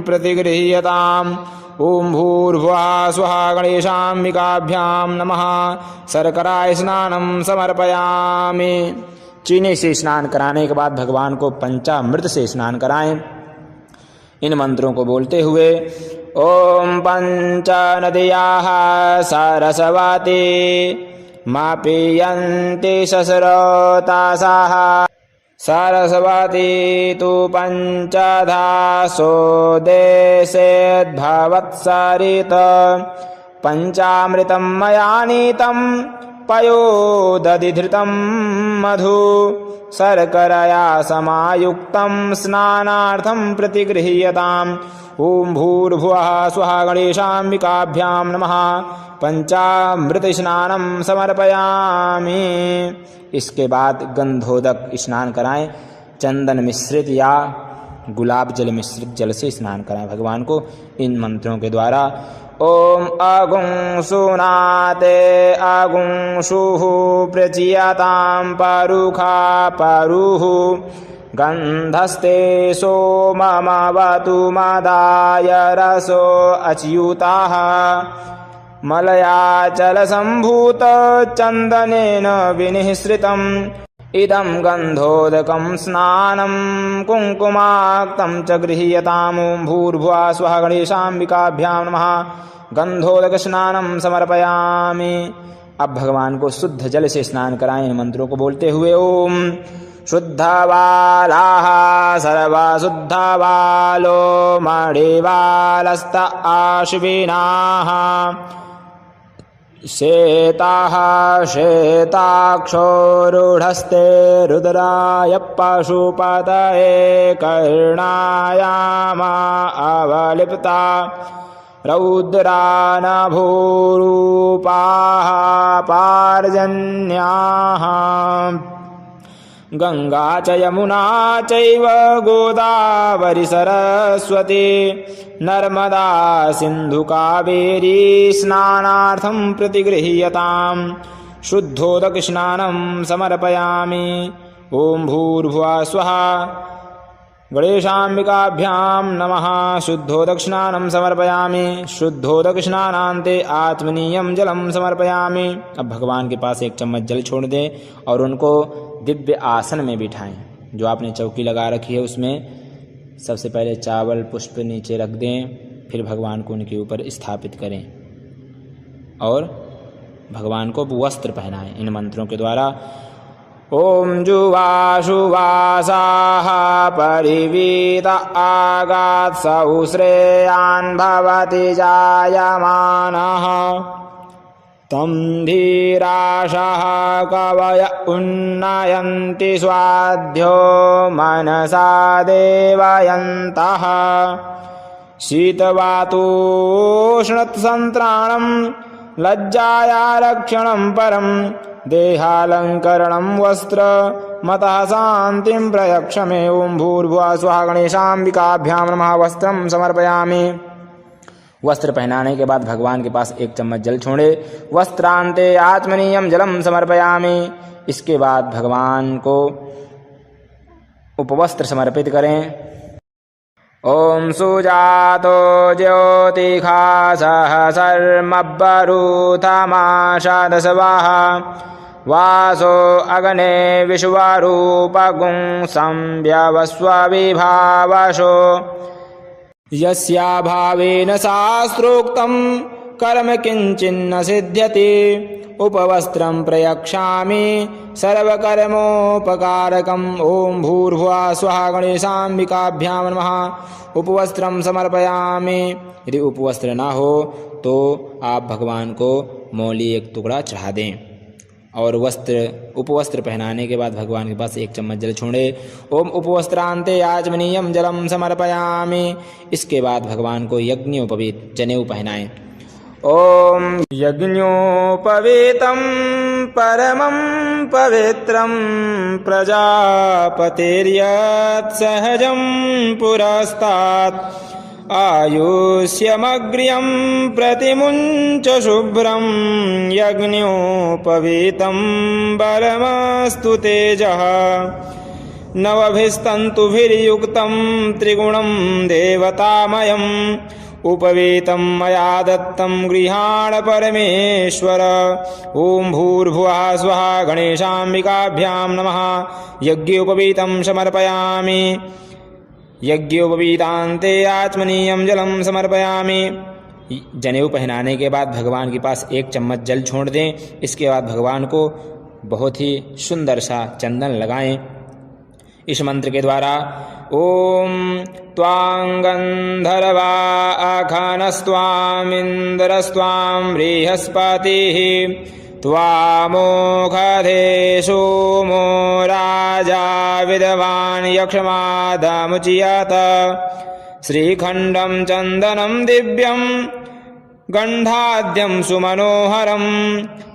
प्रतिगृह्यताम्। ॐ भूर्भुवः स्वः गणेशाम्बिकाभ्यां नमः। शर्कराय स्नानं समर्पयामि। चीनी से स्नान कराने के बाद भगवान को पंचामृत से स्नान कराएं। इन मंत्रों को बोलते हुए ॐ पञ्चनद्याः सरस्वती मापीयन्ति सस्रोतासाः सरस्वती तु पञ्चधासो देशेद्भवत्सरित पञ्चामृतं मया नीतं पयोदधिधृतं मधु शर्करया समायुक्तं स्नानार्थं प्रतिगृह्यताम्। ॐ भूर्भुवः स्वः गणेशाम्बिकाभ्यां नमः। पंचामृत स्नानं समर्पयामि। इसके बाद गंधोदक स्नान कराएं। चंदन मिश्रित या गुलाब जल मिश्रित जल से स्नान कराएं भगवान को इन मंत्रों के द्वारा। ॐ अगुं सुनाते अगुं शुः प्रचीयतां परुखा परुः गन्धस्ते सोममवतु मदाय रसो अच्युताः मलयाचलसम्भूत चन्दनेन विनिःसृतम् इदं गन्धोदकं स्नानं कुङ्कुमाक्तं च गृह्यताम्। ॐ भूर्भुवः स्वः गणेशाम्बिकाभ्यां नमः। गन्धोदक स्नानं समर्पयामि। अब भगवान को शुद्ध जल से स्नान कराएं। इन मंत्रों को बोलते हुए ॐ शुद्धबालाः सर्वशुद्धबालो मणिबालस्त आश्विनाः श्वेताः श्वेताक्षोरुढस्ते रुद्राय पशुपतये कर्णायामा अवलिप्ता रौद्रानभूरूपाः पार्जन्याः गंगा च यमुना चैव गोदावरी सरस्वती नर्मदा सिंधु कावेरी स्नानार्थं प्रतिगृह्यताम्। शुद्धोदक स्नानं समर्पयामि। ॐ भूर्भुवः स्वः गणेशाम्बिकाभ्यां नमः। शुद्धोदक स्नानं समर्पयामि। शुद्धोदक स्नानान्ते आत्मनीयं जलं समर्पयामि। अब भगवान के पास एक चम्मच जल छोड़ दें और उनको दिव्य आसन में बिठाएं। जो आपने चौकी लगा रखी है उसमें सबसे पहले चावल पुष्प नीचे रख दें, फिर भगवान को उनके ऊपर स्थापित करें और भगवान को वस्त्र पहनाएं इन मंत्रों के द्वारा। ॐ जुवाशुवासाः परिवीत आगात्सौ श्रेयान् भवति जायमानः तं धीराशाः कवय उन्नयन्ति स्वाध्यो मनसा देवयन्तः शीतवातोष्णत्सन्त्राणं लज्जायारक्षणं परं देहालङ्करणं वस्त्रमतः शान्तिं प्रयक्ष मे। ॐ भूर्भुवः स्वः गणेशाम्बिकाभ्यां नमः। वस्त्रं समर्पयामि। वस्त्र पहनाने के बाद भगवान के पास 1 चम्मच जल छोड़े। वस्त्रांते आचमनीयं जलम समर्पयामि। इसके बाद भगवान को उपवस्त्र समर्पित करें। ओम सुजातो ज्योतिखा सहसर्मब्बरूथमाशादशवाहा वासो अग्ने विश्वरूपगुं संव्यवस्वविभावशो यस्याभावेन शास्त्रोक्तं कर्म किंचिन्न सिद्ध्यति। उपवस्त्रं प्रयक्षामि सर्वकर्मोपकारकम्। ॐ भूर्भुवः स्वः गणेशाम्बिकाभ्यां नमः। उपवस्त्रं समर्पयामि। यदि उपवस्त्र न हो तो आप भगवान को मौली 1 टुकड़ा चढ़ा दें और उपवस्त्र पहनाने के बाद भगवान के पास 1 चम्मच जल छोड़े। ओम उपवस्त्रांते आचमनीयं जलम समर्पयामि। इसके बाद भगवान को यज्ञोपवीत जनेऊ पहनाएं। ओम यज्ञोपवीतं परमं पवित्रं प्रजापतिर्यत् सहजं पुरस्तात् आयुष्यमग्र्यं प्रतिमुञ्च शुभ्रं यज्ञोपवीतं बलमस्तु तेजः नवभिस्तन्तुभिर्युक्तं त्रिगुणं देवतामयम् उपवीतं मया दत्तं गृहाण परमेश्वर। ॐ भूर्भुवः स्वः गणेशाम्बिकाभ्यां नमः। यज्ञोपवीतं समर्पयामि। यज्ञोपवीतान्ते आचमनीयं जलं समर्पयामि। जनेऊ पहनाने के बाद भगवान के पास 1 चम्मच जल छोड़ दें। इसके बाद भगवान को बहुत ही सुंदर सा चंदन लगाएं इस मंत्र के द्वारा। ओम त्वां गन्धर्वा अखनस्त्वामिन्द्रस्त्वां बृहस्पतिः त्वामोघधे सोमो राजा विद्वान् यक्षमादमुच्यत। श्रीखण्डं चन्दनं दिव्यं गन्धाद्यं सुमनोहरं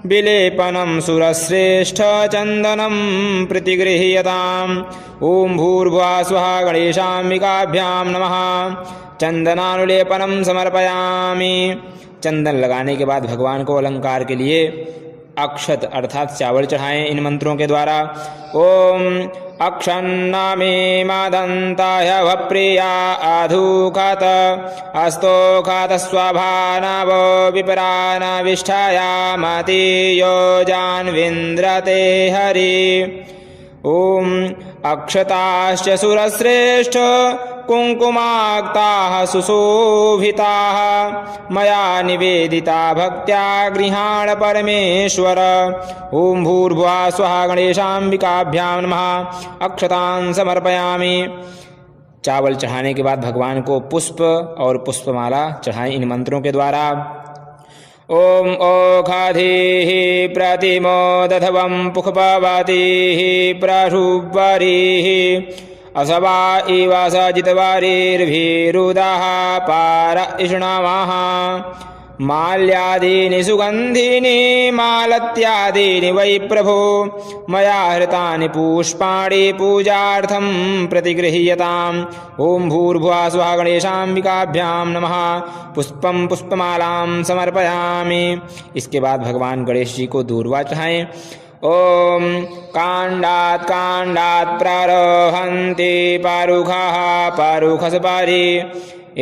विलेपनं सुरश्रेष्ठ चन्दनं प्रतिगृह्यताम्। ॐ भूर्भुवः स्वः गणेशाम्बिकाभ्यां नमः। चन्दनानुलेपनं समर्पयामि। चंदन लगाने के बाद भगवान को अलंकार के लिए अक्षत अर्थात चावल चढ़ाएं इन मंत्रों के द्वारा। ओम अक्षन्नामे मादन्ताय भप्रिया अधुखत अस्तोखत स्वभानव विपरानविष्ठायामति योजान्विन्द्रते हरि। ओम अक्षताश्च सुरश्रेष्ठ कुङ्कुमाक्ताः सुशोभिताः मया निवेदिता भक्त्या गृहाण परमेश्वर। ॐ भूर्भुवः स्वः गणेशाम्बिकाभ्यां नमः। अक्षतान् समर्पयामि। चावल चढ़ाने के बाद भगवान को पुष्प और पुष्पमाला चढ़ाएं इन मंत्रों के द्वारा। ओम ओखाधीः प्रतिमोदधवं पुष्पवतीः प्रशुभरीः असवा इव सजितवारिर्भिरुदाः पार इष्णवः माल्यादीनि सुगन्धीनि मालत्यादीनि वै प्रभो मया हृतानि पुष्पाणि पूजार्थं प्रतिगृह्यताम्। ॐ भूर्भुवः स्वः गणेशाम्बिकाभ्यां नमः। पुष्पं पुष्पमालां समर्पयामि। इसके बाद भगवान गणेश जी को दूर्वा चढ़ाएं। ओम कांडात् प्रारोहन्ति पारुखाः पारुखसपारि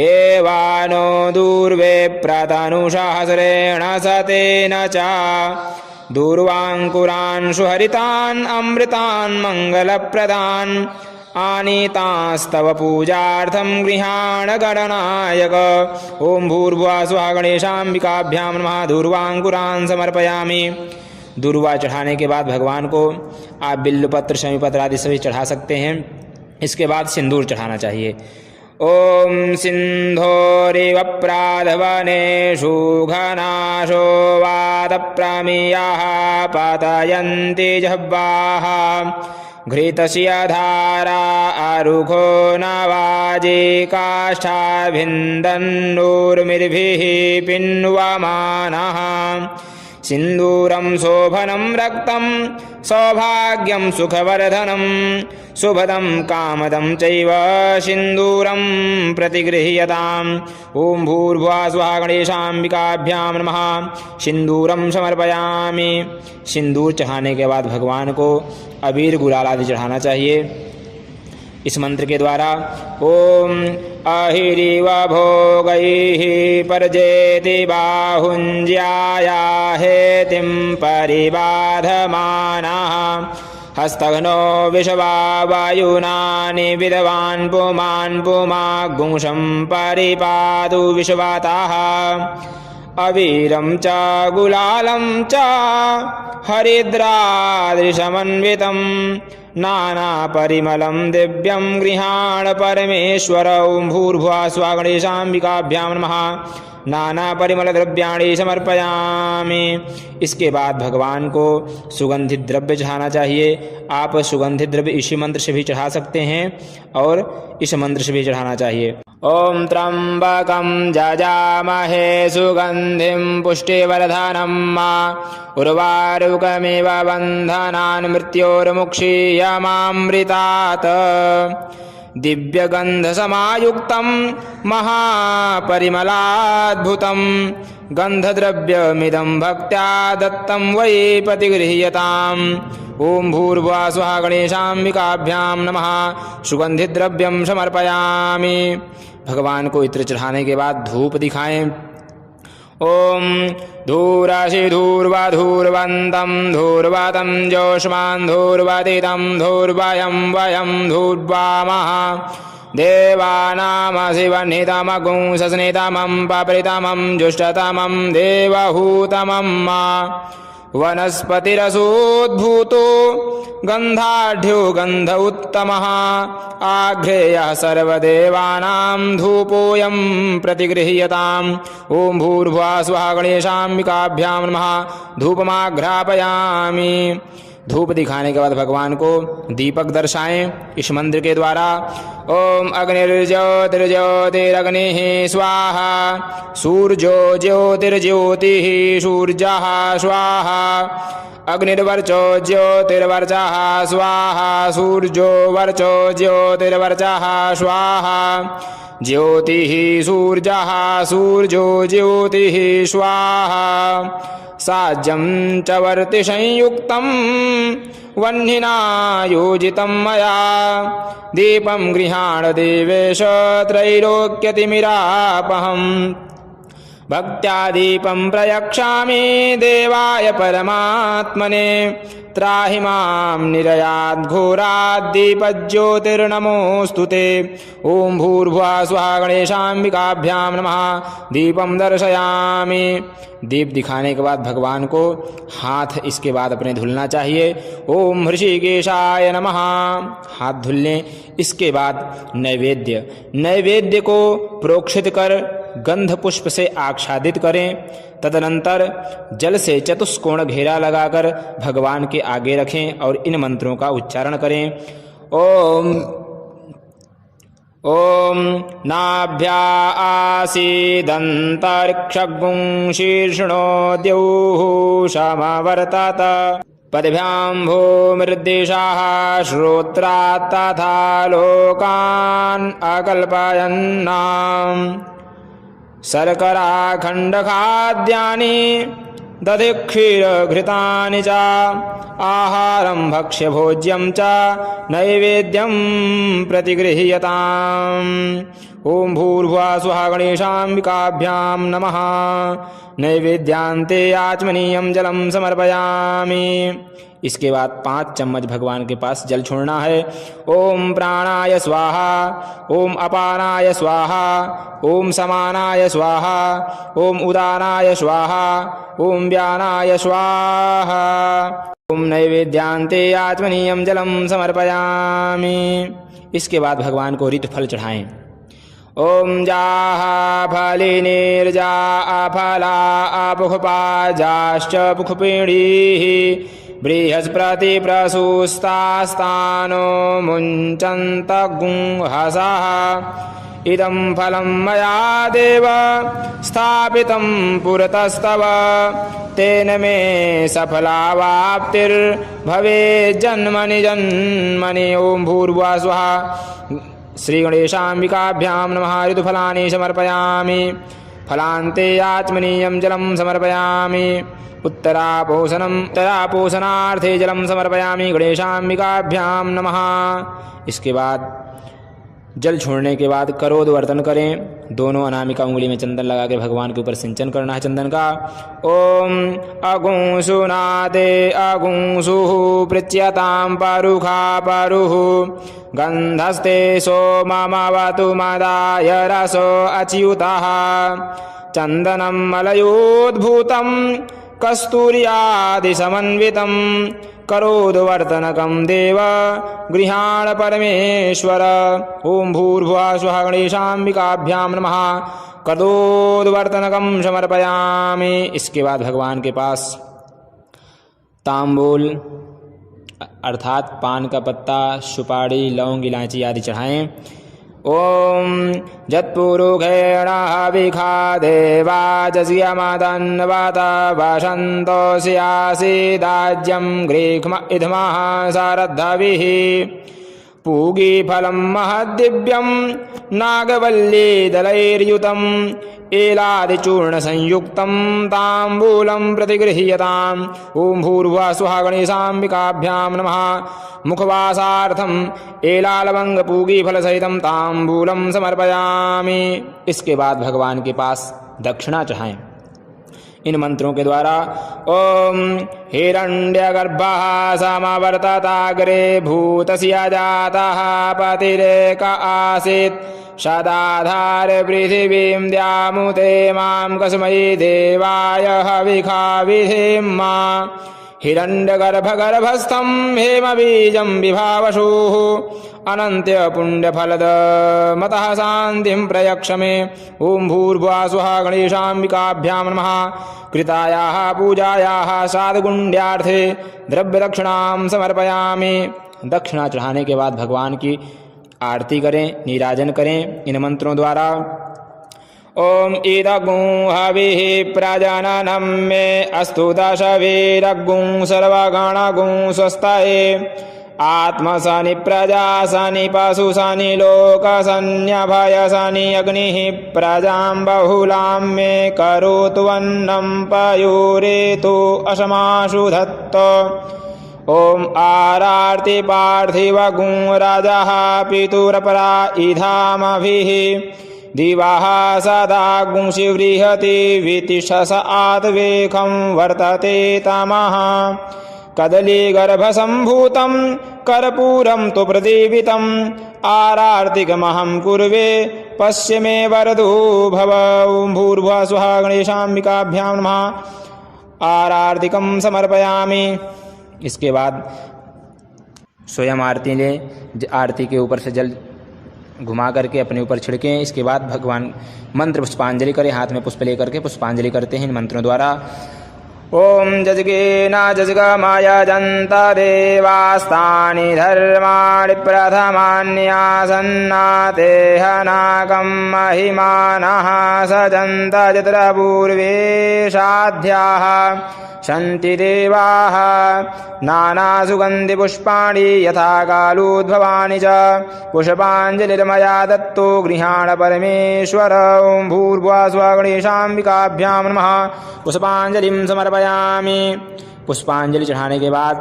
एवानो दूर्वे प्रतनुसहस्रेण सतेन च दूर्वाङ्कुरान् सुहरितान् अमृतान् मङ्गलप्रदान् आनीतास्तव पूजार्थं गृहाण गणनायक। ओम भूर्भुवः स्वः गणेशाम्बिकाभ्यां नमः। दूर्वाङ्कुरान् समर्पयामि। दूर्वा चढ़ाने के बाद भगवान को आप बिल्वपत्र शमीपत्र आदि सभी चढ़ा सकते हैं। इसके बाद सिंदूर चढ़ाना चाहिए। ॐ सिन्धोरिव प्राधवनेषु घनाशो वातप्रमेयाः पातयन्ति जह्वाः घृतस्य धारा आरुखो नवाजे काष्ठाभिन्दन्नूर्मिर्भिः पिन्वमानः सिन्दूरं शोभनं रक्तं सौभाग्यं सुखवर्धनं शुभदं कामदं चैव सिन्दूरं प्रतिगृह्यताम् ॐ भूर्भुवः स्वः गणेशाम्बिकाभ्यां नमः। सिन्दूरं समर्पयामि। सिंदूर चढ़ाने के बाद भगवान को अबीर गुलाल आदि चढ़ाना चाहिए इस मंत्र के द्वारा। ओम अहिरिव भोगैः पर्जेति बाहुञ्ज्याया हेतिं परिबाधमानः हस्तघ्नो विश्वा वायुनानि विद्वान् पुमान् पुमागुंशं परिपातु विश्वाताः अबीरं च गुलालं च हरिद्रादृशमन्वितं नानापरिमलं दिव्यं गृहाण परमेश्वर। ॐ भूर्भुवः स्वः गणेशाम्बिकाभ्यां नमः। नाना परिमल द्रव्याणि समर्पयामि। इसके बाद भगवान को सुगंधित द्रव्य चढ़ाना चाहिए। आप सुगंधित द्रव्य इसी मंत्र से भी चढ़ा सकते हैं और इस मंत्र से भी चढ़ाना चाहिए। ओम त्र्यंबकं जजामहे सुगंधिं पुष्टिवर्धनम् उर्वारुकमिव बन्धनान् मृत्योर्मुक्षीयमामृतात् दिव्यगन्धसमायुक्तं महापरिमलाद्भुतं गन्धद्रव्यमिदं भक्त्या दत्तं वै प्रतिगृह्यताम्। ॐ भूर्भुवः स्वः गणेशाम्बिकाभ्यां नमः। सुगंधित द्रव्यं समर्पयामि। भगवान को इत्र चढ़ाने के बाद धूप दिखाएं। ओम धूराशि धूर्वधूर्वन्तं धूर्वतं जोष्मान् धूर्वदितं धूर्वयं वयं धूर्वामः देवानामशिवनितमगुंसस्नितमं पप्रितमं जुष्टतमं देवहूतमं वनस्पतिरसोद्भूतो गन्धाढ्यो गन्ध उत्तमः आघ्रेयः सर्वदेवानां धूपोऽयं प्रतिगृह्यताम्। ॐ भूर्भुवः स्वः गणेशाम्बिकाभ्यां नमः। धूपमाघ्रापयामि। धूप दिखाने के बाद भगवान को दीपक दर्शाएं इस मंत्र के द्वारा। ओम अग्निर्ज्योतिर्ज्योतिरग्निः स्वाहा सूर्यो ज्योतिर्ज्योतिः सूर्यः स्वाहा अग्निर्वर्चो ज्योतिर्वर्चः स्वाहा सूर्यो वर्चो ज्योतिर्वर्चः स्वाहा ज्योतिः सूर्यः सूर्यो ज्योतिः स्वाहा साज्यं च वर्ति संयुक्तं वह्निना योजितं मया दीपं गृहाण देवेश त्रैलोक्यतिमिरापहम् भक्त्या दीपं प्रयक्षामि देवाय परमात्मने त्राहि मां निरयाद् घोराद् दीपज्योतिर्नमोऽस्तु ते। ॐ भूर्भुवः स्वः गणेशाम्बिकाभ्यां नमः। दीपं दर्शयामि। दीप दिखाने के बाद भगवान को हाथ इसके बाद अपने धुलना चाहिए। ओम ऋषिकेशाय नमः। हाथ धुल लें। इसके बाद नैवेद्य को प्रोक्षित कर गंध पुष्प से आच्छादित करें। तदनंतर जल से चतुष्कोण घेरा लगाकर भगवान के आगे रखें और इन मंत्रों का उच्चारण करें। ओम नाभ्या आसीदन्तरिक्षगुं शीर्ष्णो द्यौः समवर्तत पदभ्यां भूमिर्दिशाः श्रोत्रात् तथा लोकान् अकल्पयन्नाम् शर्कराखण्डखाद्यानि दधिक्षीरघृतानि च आहारं भक्ष्यभोज्यं च नैवेद्यं प्रतिगृह्यताम्। ओम भूर्भुवः स्वः गणेशाम्बिकाभ्यां नमः। नैवेद्यान्ते आचमनीयं जलं समर्पयामि। इसके बाद 5 चम्मच भगवान के पास जल छोड़ना है। ओम प्राणाय स्वाहा ओम अपानाय स्वाहा ओम समानाय स्वाहा ओम उदानाय स्वाहा ओम व्यानाय स्वाहा। ओम नैवेद्यान्ते आचमनीयं जलं समर्पयामि। इसके बाद भगवान को ऋतफल चढ़ाएं। ॐ जाः फलिनीर्जा अफला अपुखपाजाश्च पुखपिणीः बृहस्पतिप्रसूस्तास्तानो मुञ्चन्तगुंहसः इदं फलं मया देव स्थापितं पुरतस्तव तेन मे सफलावाप्तिर्भवेज्जन्मनि जन्मनि। ॐ भूर्भुवः स्वः। श्रीगणेशाम्बिकाभ्यां नमः। ऋतुफलानि समर्पयामि। फलान्ते आचमनीयं जलं समर्पयामि। उत्तरापोषणार्थे जलं समर्पयामि। गणेशाम्बिकाभ्यां नमः। इसके बाद जल छोड़ने के बाद करोदवर्तन करें। दोनों अनामिका उंगली में चंदन लगा के भगवान के ऊपर सिंचन करना है चंदन का। ओम अगुंसुनाते अगुंसुः पृच्यतां परुखा परुः गन्धस्ते सोममवतु मदाय रसो अच्युतः चन्दनं मलयोद्भूतं कस्तूर्यादिसमन्वितं करोद्वर्तनकं देव गृहाण परमेश्वर। ओं भूर्भुवः स्वः। गणेशाम्बिकाभ्यां नमः। करोद्वर्तनकं समर्पयामि। इसके बाद भगवान के पास तांबूल अर्थात पान का पत्ता, सुपारी, लौंग, इलायची आदि चढ़ाएं। ओम जत्पुरुषेण हविखा देवा जज्ञमदन्वत वसन्तोऽस्यासीदाज्यं गृह्म इद्मः सारद्धविः पूगीफलं महद्दिव्यं नागवल्लीदलैर्युतम् एलादिचूर्णसंयुक्तं ताम्बूलं प्रतिगृह्यताम्। ॐ भूर्भुवः स्वः। गणेशाम्बिकाभ्यां नमः। मुखवासार्थम् एलालवंगपूगीफलसहितं ताम्बूलं समर्पयामि। इसके बाद भगवान के पास दक्षिणा चढ़ाएं इन मंत्रों के द्वारा। ओम हिरण्यगर्भः समवर्तताग्रे भूतस्य जातः पतिरेक आसीत् सदाधार पृथिवीं द्यामुते मां कस्मै देवाय हविखा विधेम्मा हिरण्यगर्भगर्भस्थं हेमबीजं विभावशुः अनन्त्यपुण्यफलदमतः शान्तिं प्रयक्ष मे। ॐ भूर्भुवः स्वः। गणेशाम्बिकाभ्यां नमः। कृतायाः पूजायाः साधुगुण्यार्थे द्रव्यदक्षिणां समर्पयामि। दक्षिणा चढ़ाने के बाद भगवान की आरती करें, नीराजन करें इन मंत्रों द्वारा। ओम इदगुं हविः प्रजननं मे अस्तु दशवीरगुं सर्वगणगुं स्वस्ताये आत्मसनि प्रजासनि पशुसनि लोकसन्यभयसनि अग्निः प्रजां बहुलां मे करोतु अन्नं पयोरेतु अशमाशु धत्त। ओम आरार्ति पार्थिवगुं रजः पितुरपरा इधामभिः दिवः सदा गुंसि बृहति वितिषस आत्वेकं वर्तते तमः कदलीगर्भसम्भूतं कर्पूरं तु प्रदीपितम् आरार्तिकमहं कुर्वे पश्य मे वरदो भव। ॐ भूर्भुवः स्वः। गणेशाम्बिकाभ्यां नमः। आरार्तिकं समर्पयामि। इसके बाद स्वयं आरती लें। आरती के ऊपर से जल घुमा करके अपने ऊपर छिड़कें। इसके बाद भगवान मंत्र पुष्पांजलि करें। हाथ में पुष्प लेकर के पुष्पांजलि करते हैं इन मंत्रों द्वारा। ओम जजगेन जजगमाय जन्त देवास्तानि धर्माणि प्रथमान्यासन्नातेह नाकं महिमानः सजन्त यत्र पूर्वे साध्याः सन्ति देवाः नानासुगन्धिपुष्पाणि यथा कालोद्भवानि च पुष्पाञ्जलिर्मया दत्तो गृहाण परमेश्वर। ॐ भूर्भुवः स्वः। गणेशाम्बिकाभ्यां नमः। पुष्पांजलिं समर्पयामि। पुष्पांजलि चढ़ाने के बाद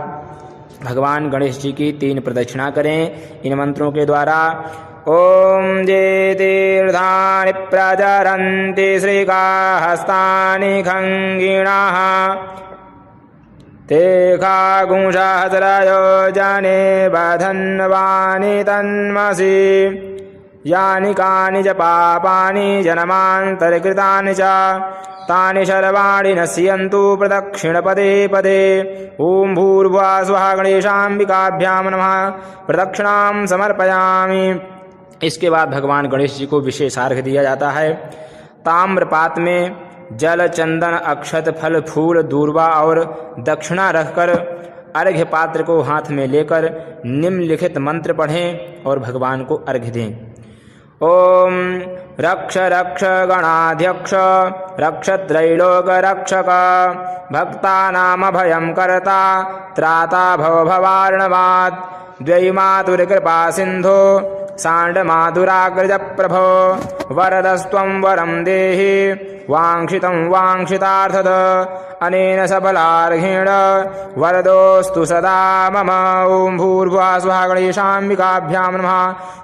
भगवान गणेश जी की 3 प्रदक्षिणा करें इन मंत्रों के द्वारा। ओम जे तीर्थानि प्रचरन्ति श्रीकाहस्तानि खङ्गिणः ते खागुंसहस्रयोजने बधन्वानि तन्मसि यानि कानि च पापानि जन्मान्तरकृतानि च तानि सर्वाणि नश्यन्तु प्रदक्षिणपदे पदे। ॐ भूर्भुवः स्वः। गणेशाम्बिकाभ्यां नमः। प्रदक्षिणां समर्पयामि। इसके बाद भगवान गणेश जी को विशेष अर्घ्य दिया जाता है। ताम्रपात में जल, चंदन, अक्षत, फल, फूल, दूर्वा और दक्षिणा रखकर अर्घ्य पात्र को हाथ में लेकर निम्नलिखित मंत्र पढ़ें और भगवान को अर्घ्य दें। ओम रक्ष रक्ष गणाध्यक्ष रक्षत्रैलोक रक्षक भक्तानाम भयं कर्ता त्राता भव भवार्णवात् द्वैमातुरकृपा सिन्धो सांडमाधुराग्रज प्रभो वरदस्त्वं वरं देहि वाञ्छितं वाञ्छितार्थद अनेन सबलार्घेण वरदोस्तु सदा मम। ओं भूर्भुवः स्वः गणेशाम्बिकाभ्यां नमः।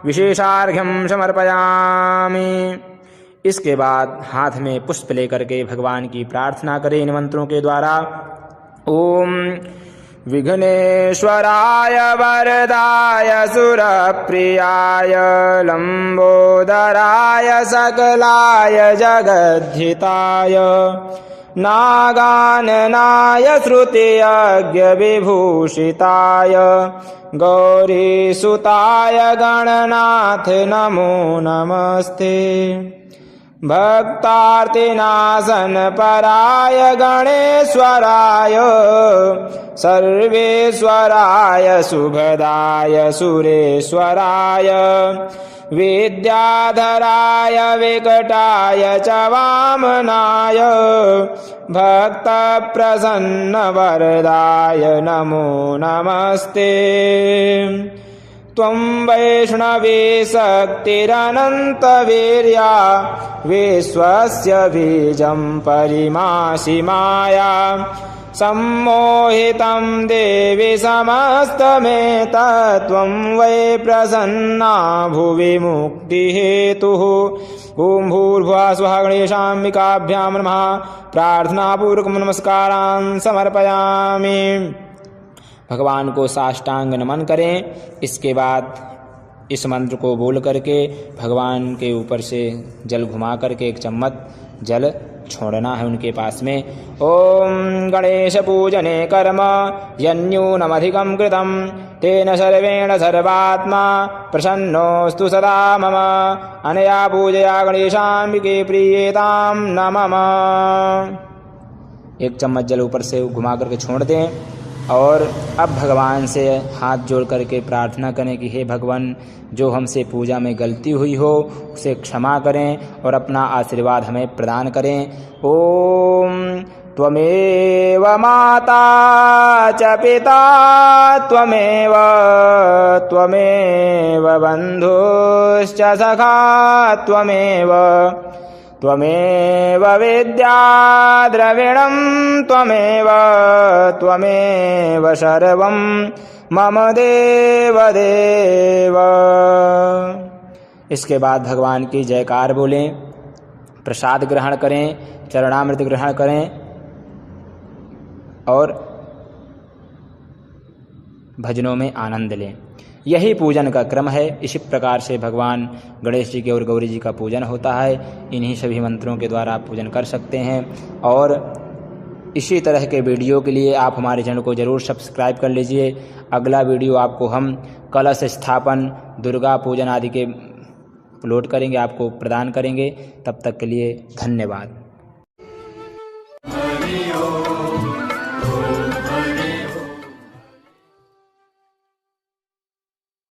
विशेषार्घ्यं समर्पयामि। इसके बाद हाथ में पुष्प लेकर के भगवान की प्रार्थना करें इन मंत्रों के द्वारा। ओम विघ्नेश्वराय वरदाय सुरप्रियाय लंबोदराय सकलाय जगद्धिताय नागाननाय श्रुतियज्ञ विभूषिताय गौरीसुताय गणनाथ नमो नमस्ते। भक्तार्तिनाशन पराय गणेश्वराय सर्वेश्वराय शुभदाय सुरेश्वराय विद्याधराय विकटाय च वामनाय भक्तप्रसन्न वरदाय नमो नमस्ते। त्वं वैष्णवी शक्तिरनन्तवीर्या विश्वस्य बीजं परिमासि माया सम्मोहितं देवि समस्तमेतत्त्वं वै प्रसन्ना भुवि मुक्तिहेतुः। ओं भूर्भुवः स्वः गणेशाम्बिकाभ्यां नमः। प्रार्थनापूर्वकं नमस्कारान् समर्पयामि। भगवान को साष्टांग नमन करें। इसके बाद इस मंत्र को बोल करके भगवान के ऊपर से जल घुमा करके एक चम्मच जल छोड़ना है उनके पास में। ओम गणेश पूजने कर्म यन्यूनमधिकं कृतं तेन सर्वेण सर्वात्मा प्रसन्नोऽस्तु सदा मम। अनया पूजया गणेशाम्बिके प्रीयेतां नमः। एक चम्मच जल ऊपर से घुमा करके छोड़ दें और अब भगवान से हाथ जोड़ करके प्रार्थना करें कि हे भगवान, जो हमसे पूजा में गलती हुई हो उसे क्षमा करें और अपना आशीर्वाद हमें प्रदान करें। ओम त्वमेव माता च पिता त्वमेव बन्धुश्च सखा त्वमेव विद्या द्रविणं त्वमेव सर्वं मम देव। इसके बाद भगवान की जयकार बोलें, प्रसाद ग्रहण करें, चरणामृत ग्रहण करें और भजनों में आनंद लें। यही पूजन का क्रम है। इसी प्रकार से भगवान गणेश जी के और गौरी जी का पूजन होता है। इन्हीं सभी मंत्रों के द्वारा आप पूजन कर सकते हैं। और इसी तरह के वीडियो के लिए आप हमारे चैनल को ज़रूर सब्सक्राइब कर लीजिए। अगला वीडियो आपको हम कलश स्थापन, दुर्गा पूजन आदि के अपलोड करेंगे, आपको प्रदान करेंगे। तब तक के लिए धन्यवाद।